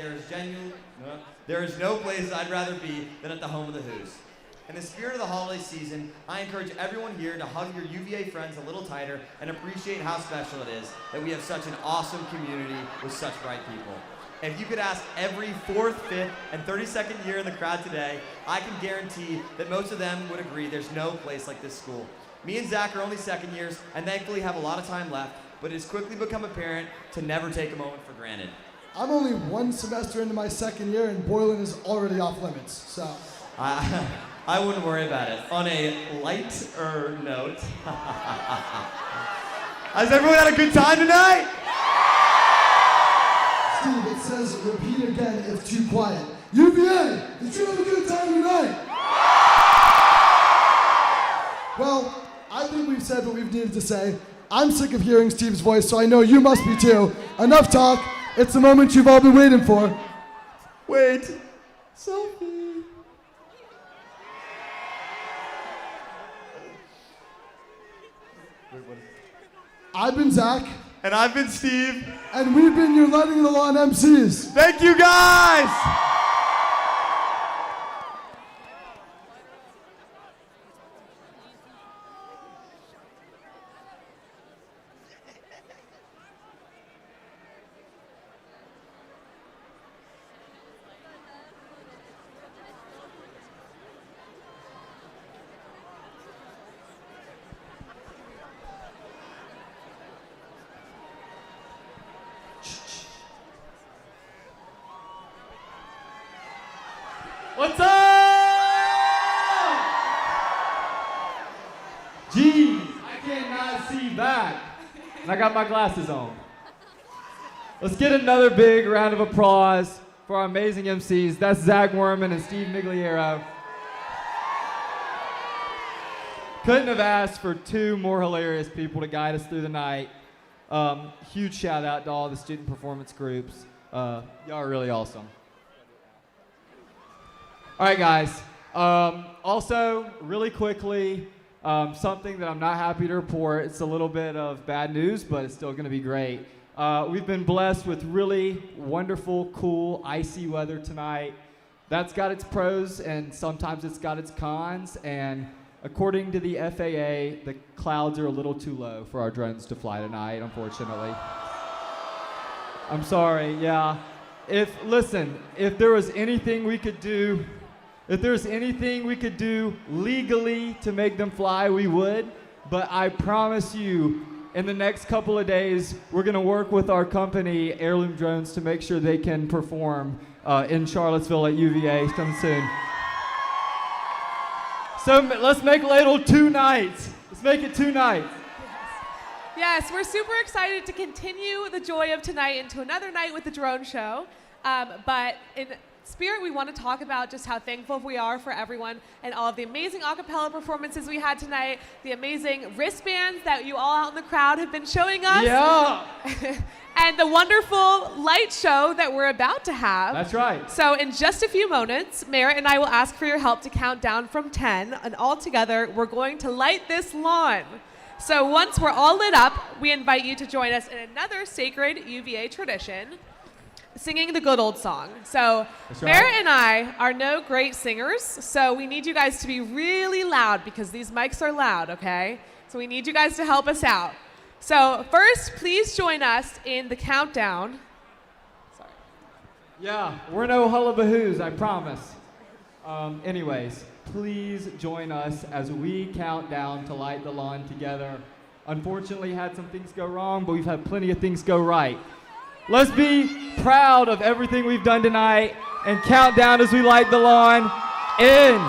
Speaker 3: there is no place I'd rather be than at the home of the Who's. In the spirit of the holiday season, I encourage everyone here to hug your UVA friends a little tighter and appreciate how special it is that we have such an awesome community with such bright people. If you could ask every 4th, 5th, and 32nd year in the crowd today, I can guarantee that most of them would agree there's no place like this school. Me and Zach are only second years and thankfully have a lot of time left, but it has quickly become apparent to never take a moment for granted.
Speaker 4: I'm only one semester into my second year, and Boylan is already off limits, so.
Speaker 3: I wouldn't worry about it. On a lighter note, has everyone had a good time tonight?
Speaker 4: Steve, it says repeat again if too quiet. UVA, did you have a good time tonight? Well, I think we've said what we've needed to say. I'm sick of hearing Steve's voice, so I know you must be too. Enough talk. It's the moment you've all been waiting for.
Speaker 3: Wait. Sophie.
Speaker 4: I've been Zach.
Speaker 3: And I've been Steve.
Speaker 4: And we've been your Lighting the Lawn MCs.
Speaker 3: Thank you, guys!
Speaker 1: What's up? Jeez, I cannot see back. And I got my glasses on. Let's get another big round of applause for our amazing MCs. That's Zach Werman and Steve Migliero. Couldn't have asked for two more hilarious people to guide us through the night. Huge shout out to all the student performance groups. Y'all are really awesome. All right, guys. Also, really quickly, something that I'm not happy to report. It's a little bit of bad news, but it's still going to be great. We've been blessed with really wonderful, cool, icy weather tonight. That's got its pros, and sometimes it's got its cons. And according to the FAA, the clouds are a little too low for our drones to fly tonight, unfortunately. I'm sorry, yeah. If there was anything we could do, if there's anything we could do legally to make them fly, we would. But I promise you, in the next couple of days, we're gonna work with our company, Heirloom Drones, to make sure they can perform in Charlottesville at UVA coming soon. So let's make Ladle 2 nights. Let's make it 2 nights.
Speaker 2: Yes, we're super excited to continue the joy of tonight into another night with the drone show. But in spirit, we want to talk about just how thankful we are for everyone and all of the amazing a cappella performances we had tonight, the amazing wristbands that you all out in the crowd have been showing us.
Speaker 1: Yeah.
Speaker 2: And the wonderful light show that we're about to have.
Speaker 1: That's right.
Speaker 2: So in just a few moments, Merritt and I will ask for your help to count down from 10, and all together, we're going to light this lawn. So once we're all lit up, we invite you to join us in another sacred UVA tradition, singing the good old song. So
Speaker 1: That's right.
Speaker 2: Merritt and I are no great singers, so we need you guys to be really loud because these mics are loud, okay? So we need you guys to help us out. So first, please join us in the countdown. Sorry.
Speaker 1: Yeah, we're no hullabahoos, I promise. Anyways, please join us as we count down to light the lawn together. Unfortunately, had some things go wrong, but we've had plenty of things go right. Let's be proud of everything we've done tonight and count down as we light the lawn in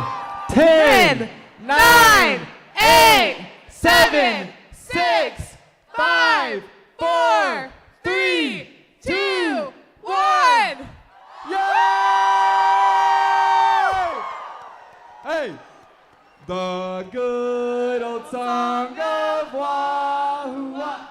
Speaker 1: 10, 9, 8, 7, 6, 5, 4, 3, 2, 1. Yay! Hey! The good old song of Wahoo-Wah.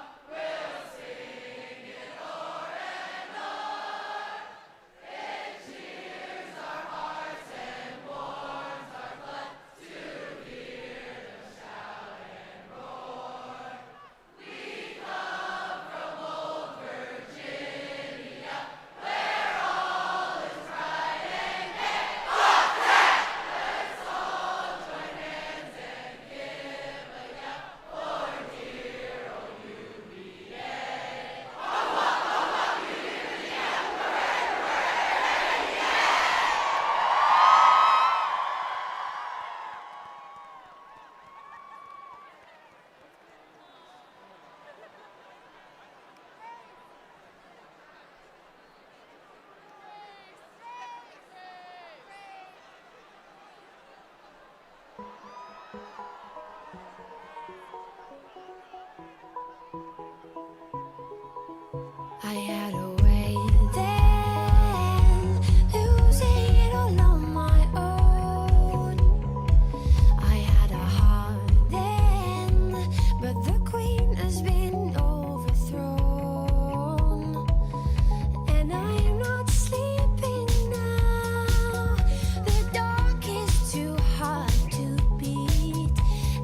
Speaker 12: I had a way then, losing it all on my own. I had a heart then, but the queen has been overthrown. And I'm not sleeping now, the dark is too hard to beat.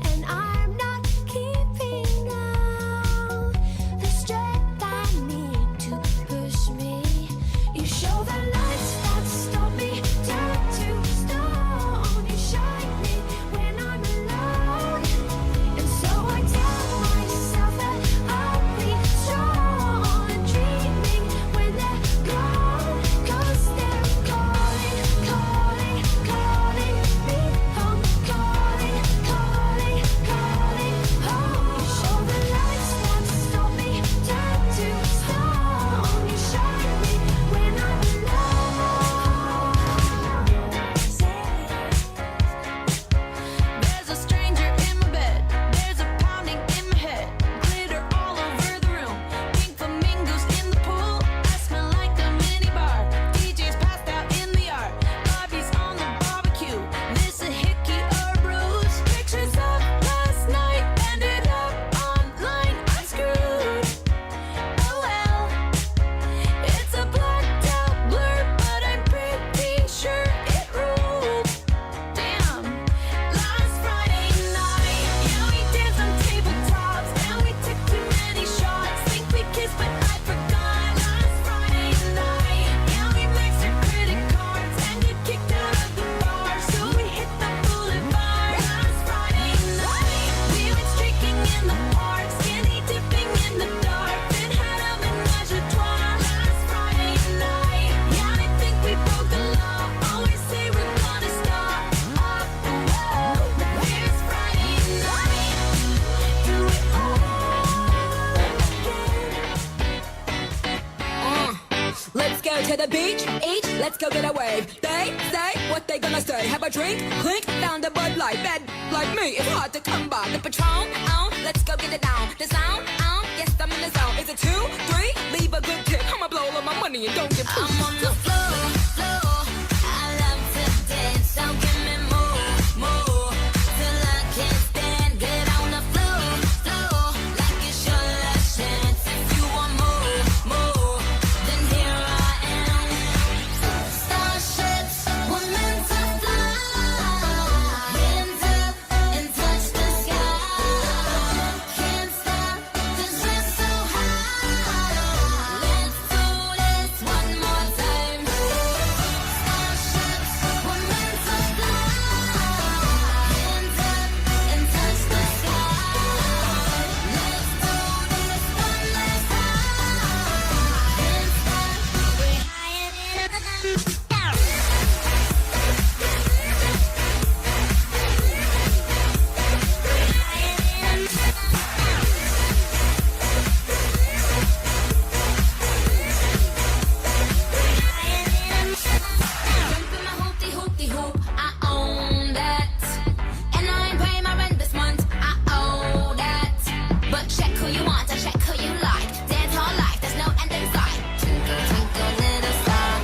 Speaker 12: And I'm not keeping now the strength I need to put
Speaker 21: wave. They say what they gonna say. Have a drink, clink, found a Bud Light. Bad like me, it's hard to come by. The Patron, let's go get it down. The sound, yes, I'm in the zone. Is it 2, 3? Leave a good tip. I'ma blow all my money and don't get pushed. I'm on the floor, floor. I love to dance, so give me more, more. Till I can't stand, get on the floor, floor. Like it's your last chance. If you want more, more, then here I am. Starships were meant to fly. Hands up and touch the sky. Can't stop 'cause we're so high. Let's do this one more time. Starships were meant to fly. Hands up and touch the sky. Let's do this one last time. Can't stop, we're higher than Hoop, I own that. And I ain't paying my rent this month, I owe that. But check who you want, I check who you like. Dance all life, there's no end in sight. Twinkle, twinkle, little star.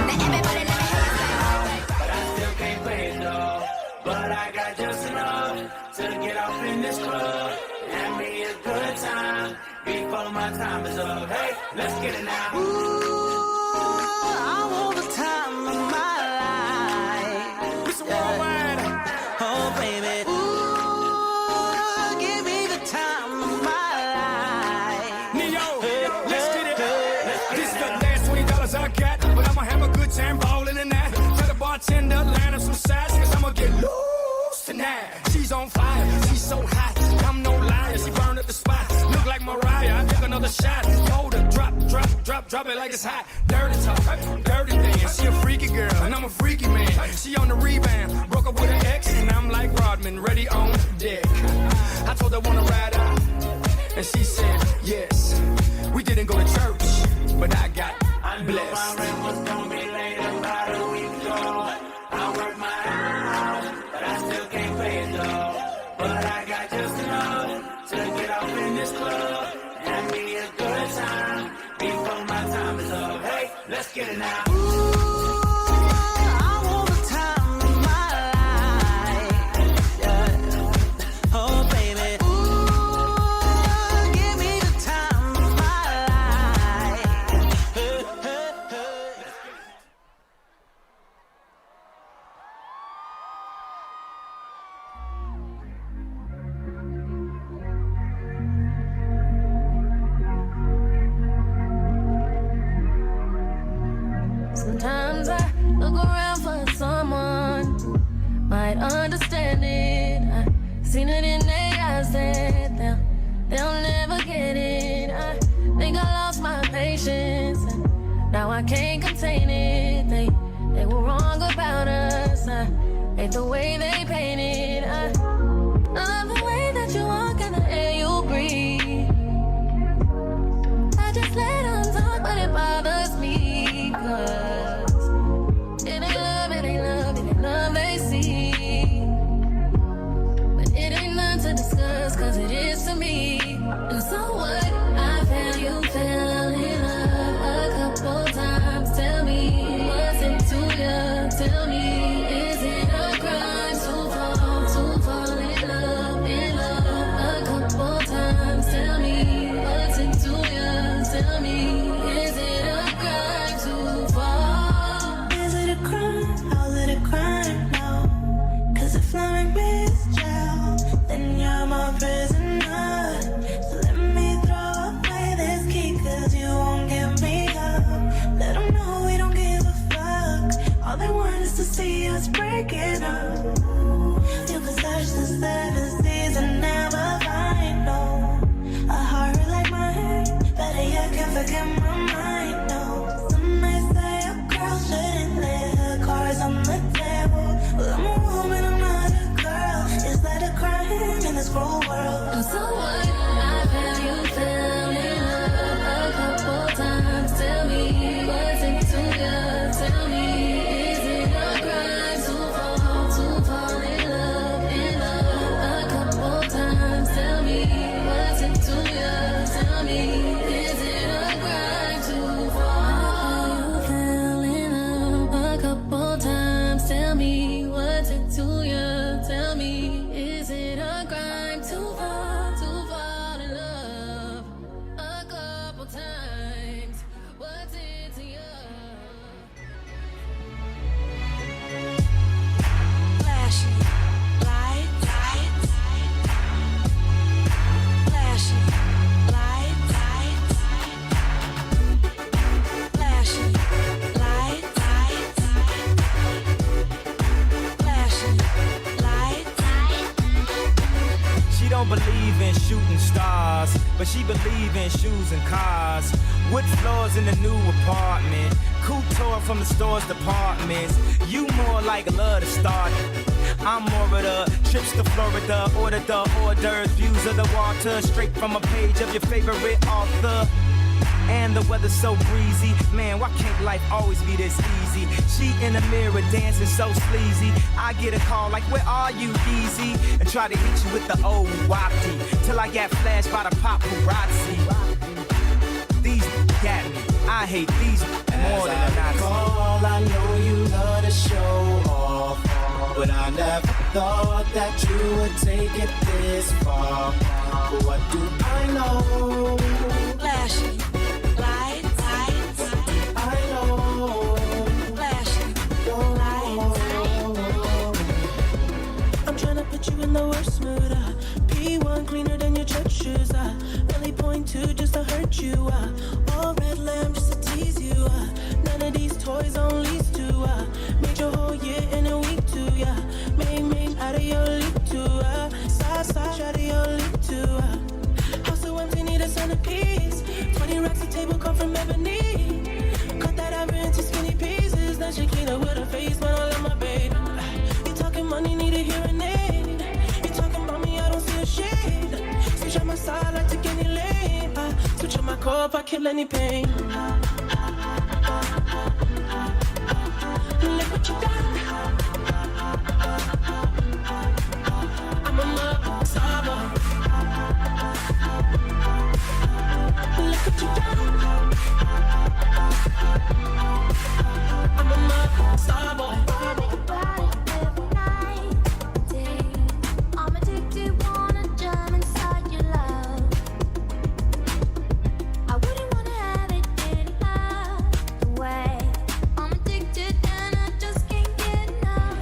Speaker 21: Now everybody let me hear you say.
Speaker 14: But I still can't play it though. But I got just enough to get off in this club. Have me a good time before my time is up. Hey, let's get it now.
Speaker 6: I want the time of my life.
Speaker 14: Listen, worldwide.
Speaker 6: Oh, baby. Ooh, give me the time of my life.
Speaker 15: Neo, let's get it. This is the last $20 I got, but I'ma have a good time ballin' in that. Tell the bartender, line up some sides, 'cause I'ma get loose tonight. She's on fire, she's so hot. I'm no liar, she burned up the spot. Look like Mariah, I take another shot. Hold her, drop, drop, drop, drop it like it's hot. Dirty talk, dirty dance. She a freaky girl, and I'm a freaky man. She on the rebound, broke up with an ex, and I'm like Rodman, ready on deck. I told her wanna ride out, and she said yes. We didn't go to church, but I got
Speaker 14: I knew my
Speaker 15: blessed.
Speaker 14: rent was gonna be late about a week ago. I worked my ass off, but I still can't pay it though. But I got just enough to get off in this club. Have me a good time before my time is up. Hey, let's get it now.
Speaker 6: I want the time of my life. Yeah. Oh, baby. Ooh, give me the time of my life.
Speaker 22: Sometimes I look around for someone who might understand it. I seen it in their eyes that they'll never get it. I think I lost my patience and now I can't contain it. They were wrong about us. I hate the way they painted. I love the way that you walk and the air you breathe. I just let them talk, but it bothers me. 'Cause it ain't love, it ain't love, it ain't love they see. But it ain't none to discuss, 'cause it is to me. And so what? I feel you fell in love a couple times. Tell me, was it too young? Tell me, is it a crime to fall in love a couple times? Tell me, was it too young? Tell me, is it a crime to fall?
Speaker 23: Is it a crime? I'll let it crime now. 'Cause if loving me is jail, then you're my prisoner. So let me throw away this key, 'cause you won't give me up. Let them know we don't give a fuck. All they want is to see us breaking up. You can search the 7 seas and never find no a heart like mine. Better yet, can't forget my mind. No, some may say a girl shouldn't lay her cards on the table. Well, I'm a woman, I'm not a girl. Is that a crime in this cruel world?
Speaker 22: And so what? I feel you fell in love a couple times. Tell me, was it too young? Tell me,
Speaker 8: believe in shooting stars, but she believe in shoes and cars. Wood floors in the new apartment, couture from the store's departments. You more like love to start. I'm more of the trips to Florida, order the hors d'oeuvres, views of the water, straight from a page of your favorite author. And the weather's so breezy, man, why can't life always be this easy? She in the mirror dancing so sleazy. I get a call like, where are you, Yeezy? And try to hit you with the old wapty, till I got flashed by the paparazzi. These got me, I hate these more than a Nazi.
Speaker 10: I know you love to show off, but I never thought that you would take it this far. But what do I know?
Speaker 21: Flashing lights,
Speaker 10: I know.
Speaker 21: flashing lights.
Speaker 23: I'm tryna put you in the worst mood. P1 cleaner than your church shoes. Really point to just to hurt you. All red lamb just to tease you. None of these toys on lease to. Made your whole year in a week too. Main out of your league too. Side out of your league too. House so empty, need a centerpiece. 20 racks a table come from ebony. Cut that ever into skinny pieces. Then she clean up with her face, but I love my baby. You talking money, need a hearing aid. You talking about me, I don't see a shade. Switch on my side, I take any lane. Switch on my core if I kill any pain. Look what you done. I'm a mother, star. Look what you done. I'm a mother, star boy.
Speaker 12: I'm addicted, wanna jump inside your love. I wouldn't wanna have it any other way. I'm addicted and I just can't get enough.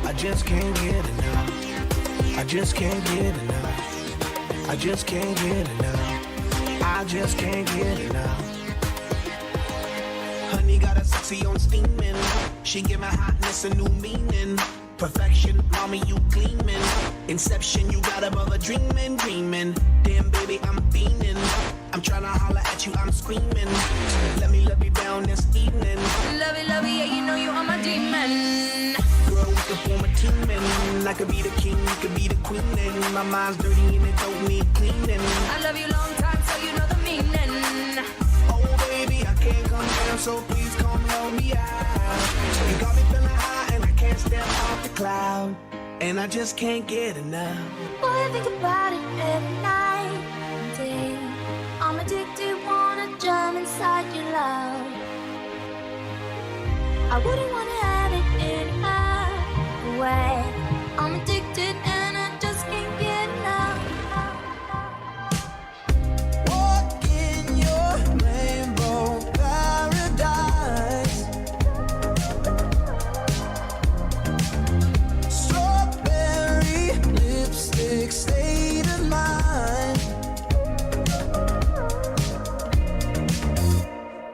Speaker 10: I just can't get enough. I just can't get enough. I just can't get enough. I just can't get enough. Honey got a sexy on steaming. She give my hotness a new meaning. Perfection, mommy, you gleaming. Inception, you got a brother dreaming, dreaming. Damn, baby, I'm fiending. I'm tryna holler at you, I'm screaming. Let me love you down this evening.
Speaker 21: Love it, yeah, you know you are my demon.
Speaker 10: Girl, we could form a team and I could be the king, you could be the queen. And my mind's dirty and it don't need cleaning.
Speaker 21: I love you long time, so you know the meaning.
Speaker 10: Oh, baby, I can't come down, so please come help me out. You got me feeling high and I can't step off the cloud. And I just can't get enough.
Speaker 12: Boy, I think about it every night and day. I'm addicted, wanna jump inside your love. I wouldn't wanna have it any other way. I'm addicted and I just can't get enough.
Speaker 10: Walk in your rainbow paradise. Strawberry lipstick state of mind.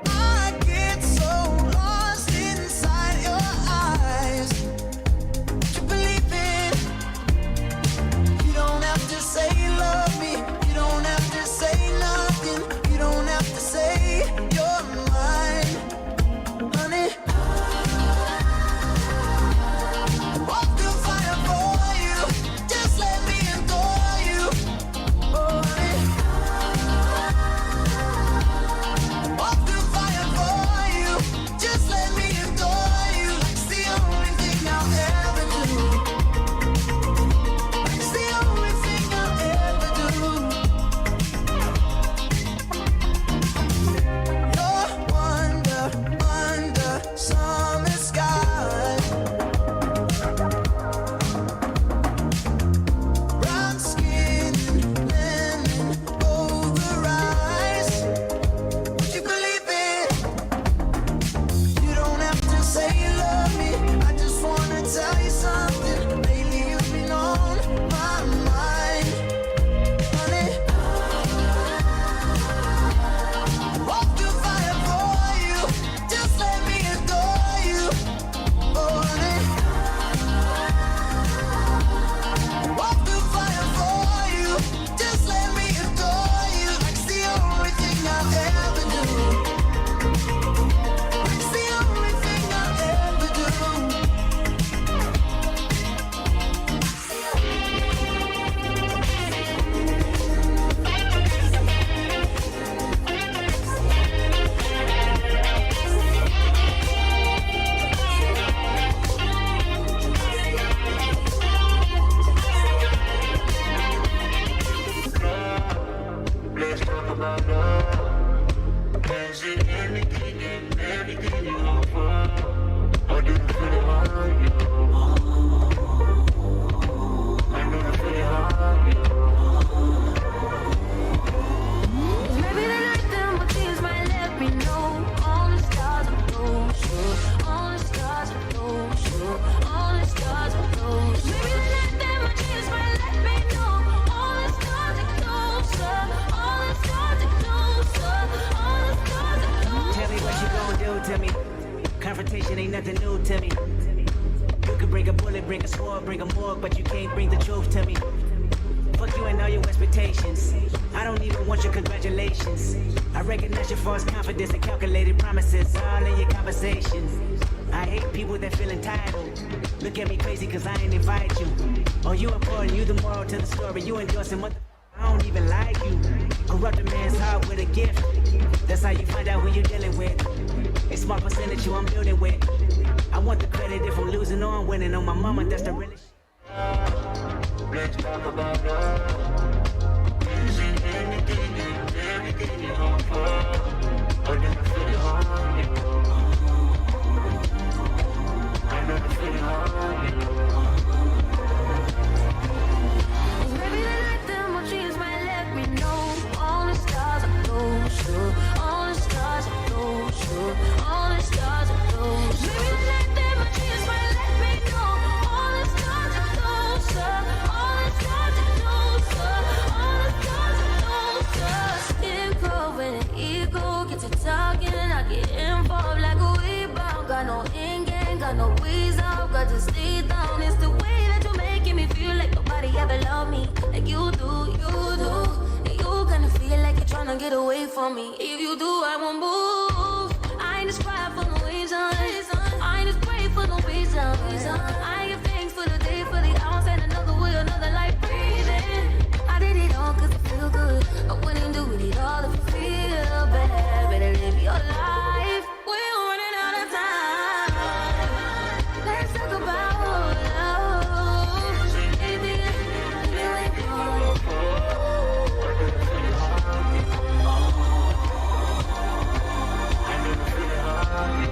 Speaker 10: I get so lost inside your eyes. You believe it,
Speaker 5: nothing new to me. You can bring a bullet, bring a sword, bring a morgue, but you can't bring the truth to me. Fuck you and all your expectations. I don't even want your congratulations. I recognize your false confidence and calculated promises all in your conversation. I hate people that feel entitled. Look at me crazy cause I ain't invite you. Oh, you important, you the moral to the story. You endorsing mother, I don't even like you. Corrupt a man's heart with a gift. That's how you find out who you're dealing with. A small percentage you I'm building with. I want the credit if I'm losing or I'm winning. On my mama, that's the realest.
Speaker 9: Let's talk about love. Easy, anything you offer. I never feel it on you. I never feel it on you.
Speaker 22: Maybe the night that my dreams might let me know. All the stars are closer. All the stars are closer. All the stars are closer. Maybe the night that my dreams might let me know. All the stars are closer. All the stars are closer. All the stars are closer. Ego when an ego gets to talking, I get involved like a rebound. Got no in game, got no ways out, got to stay down. It's the way that you're making me feel like nobody ever loved me like you do, you do. And you kinda feel like you're trying to get away from me. If you do, I won't move. I ain't just cry for no reason. I ain't just pray for no reason. I give thanks for the day, for the hours, and another way, another life breathing. I did it all cause I feel good. I wouldn't do it all if you feel bad. Better live your life. We're running out of time. Let's talk about love. Anything you want.
Speaker 9: I never feel it on you.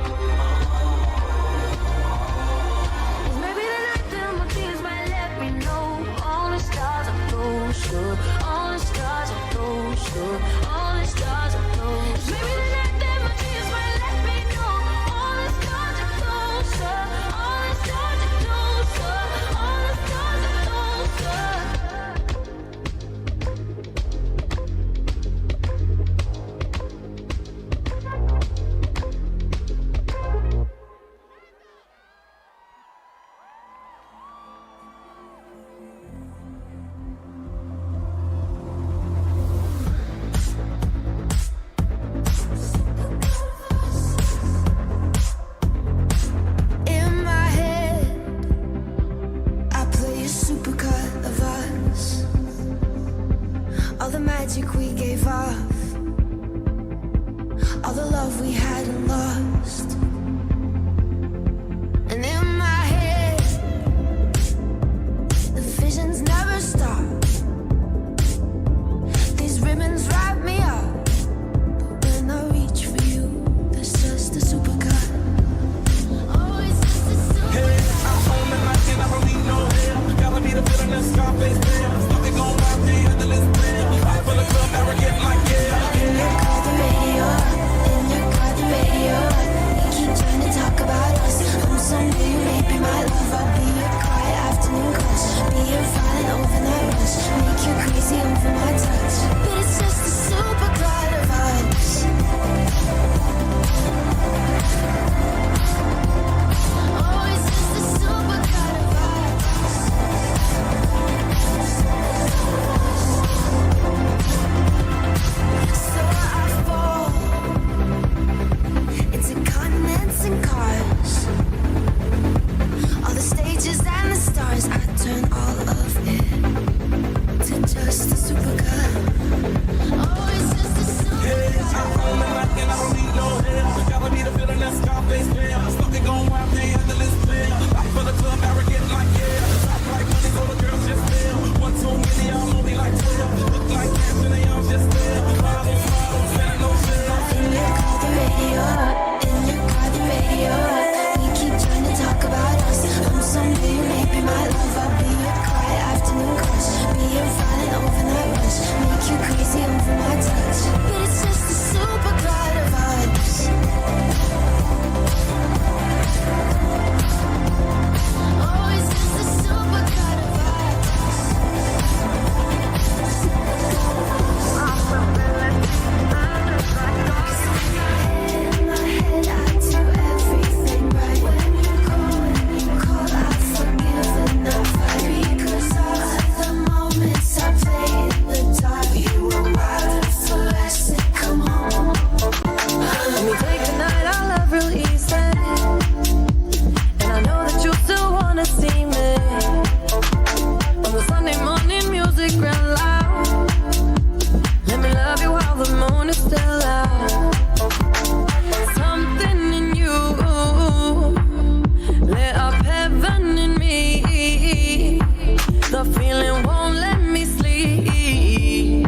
Speaker 22: the feeling won't let me sleep.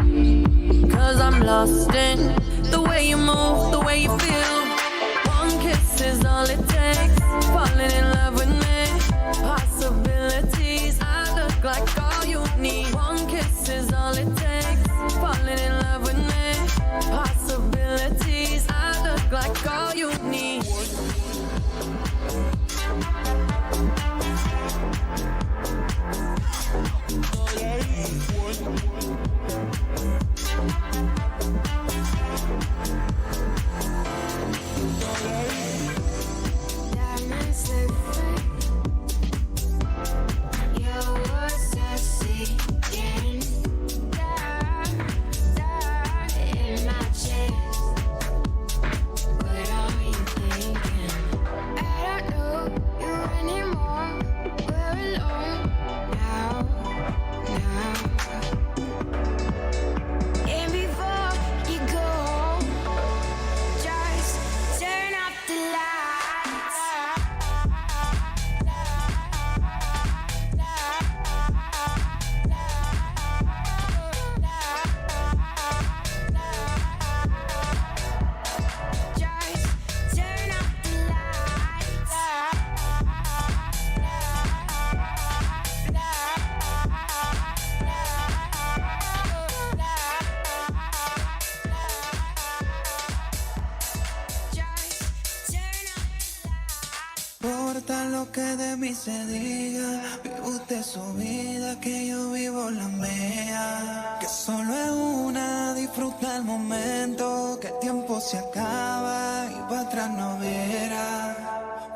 Speaker 22: 'Cause I'm lost in the way you move, the way you feel. One kiss is all it takes. Falling in love with me. Possibilities, I look like all you need. One kiss is all it takes. Falling in love with me. Possibilities, I look like all you need.
Speaker 11: importa lo que de mí se diga, vive usted su vida, que yo vivo la mía. Que solo es una, disfruta el momento, que el tiempo se acaba y para atrás no verá.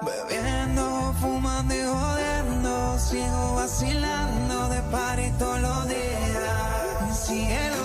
Speaker 11: Bebiendo, fumando y jodiendo, sigo vacilando de party todos los días. Cielo.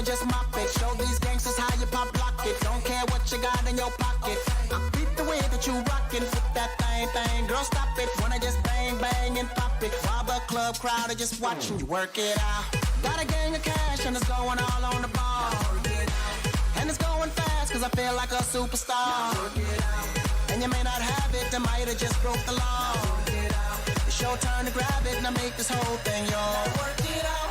Speaker 10: Just mop it, show these gangsters how you pop lock it. Don't care what you got in your pocket. I beat the way that you rockin', flip that thing, girl stop it. Wanna just bang bang and pop it, while the club crowd are just watching you work it out. Got a gang of cash and it's going all on the ball, and it's going fast 'cause I feel like a superstar. And you may not have it, I might have just broke the law. It's your turn to grab it and I make this whole thing yours. Work it out.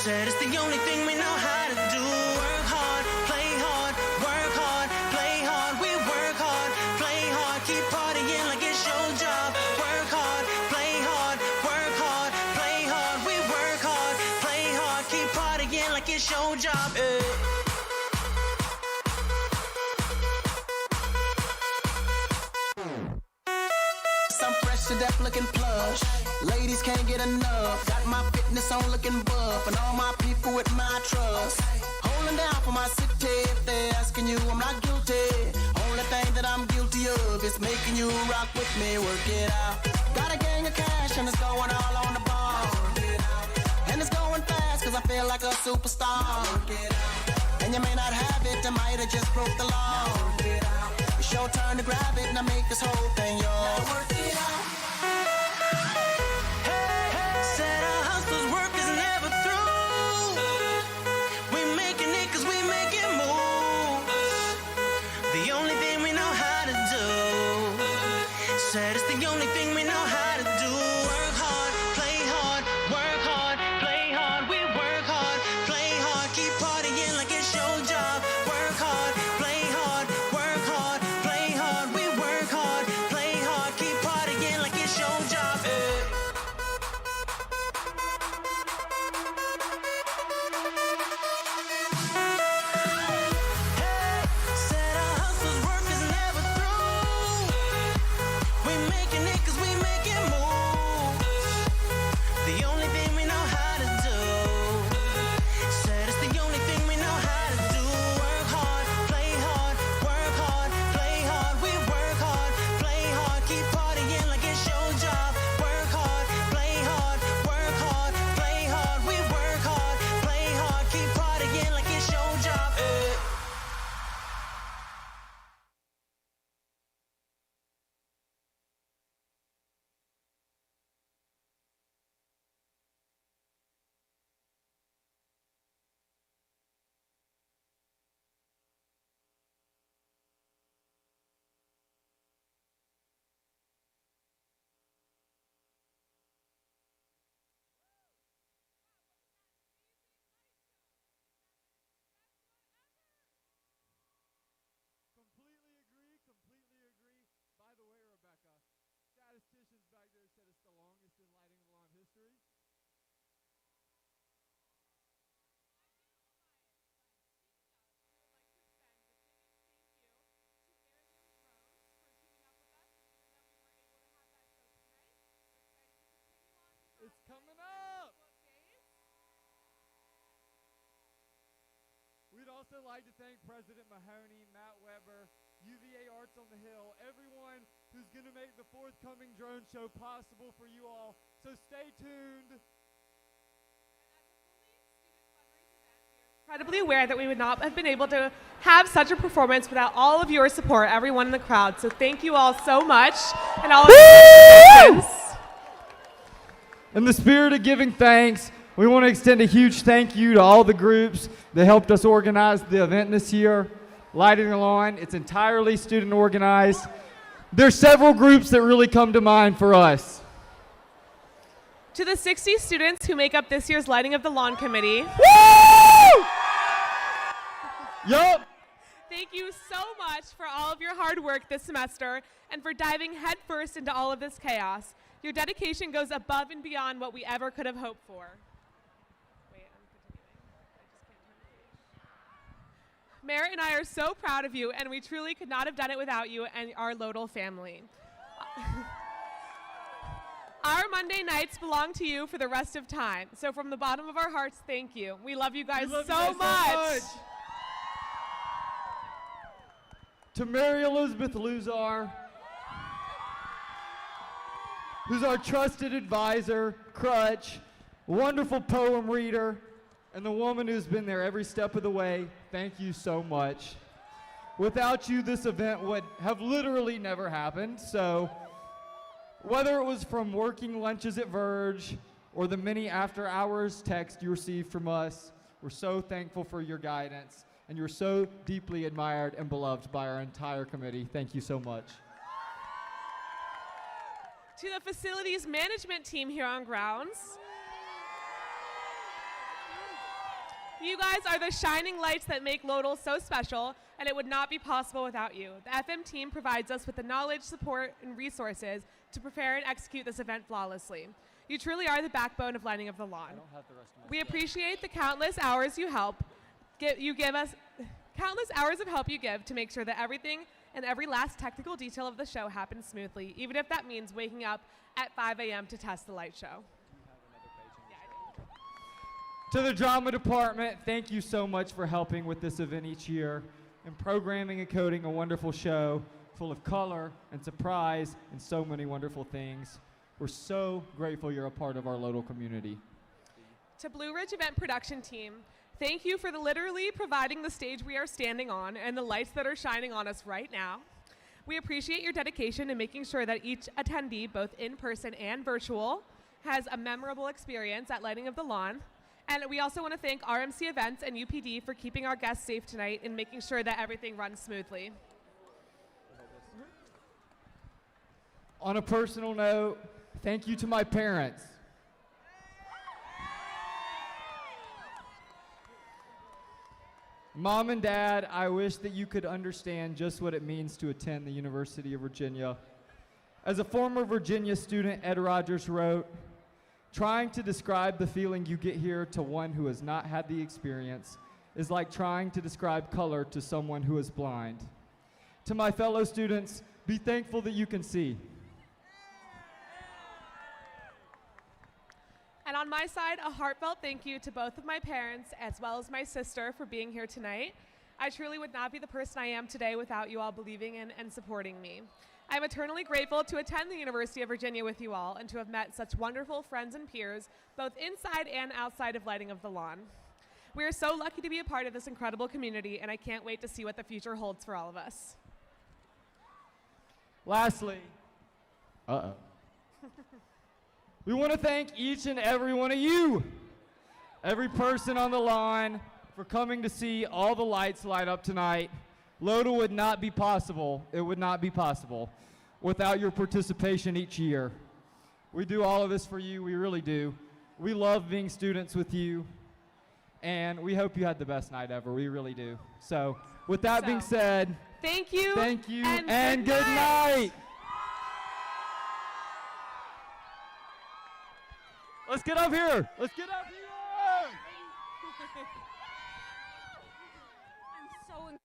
Speaker 11: Said it's the only thing we know how to do. Work hard, play hard, work hard, play hard. We work hard, play hard, keep partying like it's your job. Work hard, play hard, work hard,
Speaker 5: it's your job. Eh.
Speaker 10: I'm fresh to death looking plush. Ladies can't get enough. Got my fitness on looking buff. And all my people with my trust. Holding down for my city. If they're asking you, I'm not guilty. Only thing that I'm guilty of is making you rock with me. Work it out. Got a gang of cash and it's going all on the ball. And it's going fast cause I feel like a superstar. And you may not have it, I might have just broke the law. It's your turn to grab it and I make this whole thing yours. Work it out.
Speaker 5: Said our hustler's work is never through. We making it cause we making moves. The only thing we know how to do. Said it's the only thing we know how to do. Work hard, play hard, work hard, play hard. We work hard, play hard, keep partying like it's your job. Work hard, play hard, work hard, play hard. We work hard, play hard, keep partying like it's your job. Said our hustler's work is never through. We making it cause we making moves. The only thing we know how to do. Said it's the only thing we know how to do. Work hard, play hard, work hard, play hard. We work hard, play hard, keep partying like it's your job. Work hard, play hard, work hard, play hard. We work hard, play hard, keep partying like it's your job.
Speaker 1: Completely agree. By the way, Rebecca, statisticians back there said it's the longest in lighting of the lawn history. It's coming up. We'd also like to thank President Mahoney, Matt Weber, UVA Arts on the Hill, everyone who's going to make the forthcoming drone show possible for you all. So stay tuned.
Speaker 2: Incredibly aware that we would not have been able to have such a performance without all of your support, everyone in the crowd. So thank you all so much, and all of your
Speaker 1: In the spirit of giving thanks, we want to extend a huge thank you to all the groups that helped us organize the event this year. Lighting the Lawn, it's entirely student organized. There's several groups that really come to mind for us.
Speaker 2: To the 60 students who make up this year's Lighting of the Lawn Committee.
Speaker 1: Woo! Yup.
Speaker 2: Thank you so much for all of your hard work this semester and for diving headfirst into all of this chaos. Your dedication goes above and beyond what we ever could have hoped for. Merritt and I are so proud of you, and we truly could not have done it without you and our Lodal family. Our Monday nights belong to you for the rest of time. So from the bottom of our hearts, thank you. We love you guys so much.
Speaker 1: To Mary Elizabeth Luzar, who's our trusted advisor, crutch, wonderful poem reader, and the woman who's been there every step of the way, thank you so much. Without you, this event would have literally never happened. So whether it was from working lunches at Verge or the many after-hours texts you received from us, we're so thankful for your guidance, and you're so deeply admired and beloved by our entire committee. Thank you so much.
Speaker 2: To the facilities management team here on grounds. You guys are the shining lights that make Lodal so special, and it would not be possible without you. The FM team provides us with the knowledge, support, and resources to prepare and execute this event flawlessly. You truly are the backbone of Lighting of the Lawn. We appreciate the countless hours you give us, countless hours of help you give to make sure that everything and every last technical detail of the show happens smoothly, even if that means waking up at 5 a.m. to test the light show.
Speaker 1: To the drama department, thank you so much for helping with this event each year and programming and coding a wonderful show full of color and surprise and so many wonderful things. We're so grateful you're a part of our Lodel community.
Speaker 2: To Blue Ridge Event Production Team, thank you for literally providing the stage we are standing on and the lights that are shining on us right now. We appreciate your dedication in making sure that each attendee, both in person and virtual, has a memorable experience at Lighting of the Lawn. And we also want to thank RMC Events and UPD for keeping our guests safe tonight and making sure that everything runs smoothly.
Speaker 1: On a personal note, thank you to my parents. Mom and Dad, I wish that you could understand just what it means to attend the University of Virginia. As a former Virginia student, Ed Rogers wrote, "Trying to describe the feeling you get here to one who has not had the experience is like trying to describe color to someone who is blind." To my fellow students, be thankful that you can see.
Speaker 2: And on my side, a heartfelt thank you to both of my parents as well as my sister for being here tonight. I truly would not be the person I am today without you all believing in and supporting me. I'm eternally grateful to attend the University of Virginia with you all and to have met such wonderful friends and peers, both inside and outside of Lighting of the Lawn. We are so lucky to be a part of this incredible community, and I can't wait to see what the future holds for all of us.
Speaker 1: Lastly, we want to thank each and every one of you, every person on the lawn, for coming to see all the lights light up tonight. Lodel would not be possible, it would not be possible without your participation each year. We do all of this for you, we really do. We love being students with you, and we hope you had the best night ever, we really do. So, with that being said,
Speaker 2: thank you,
Speaker 1: and good night. Let's get up here. Let's get up here.
Speaker 2: I'm so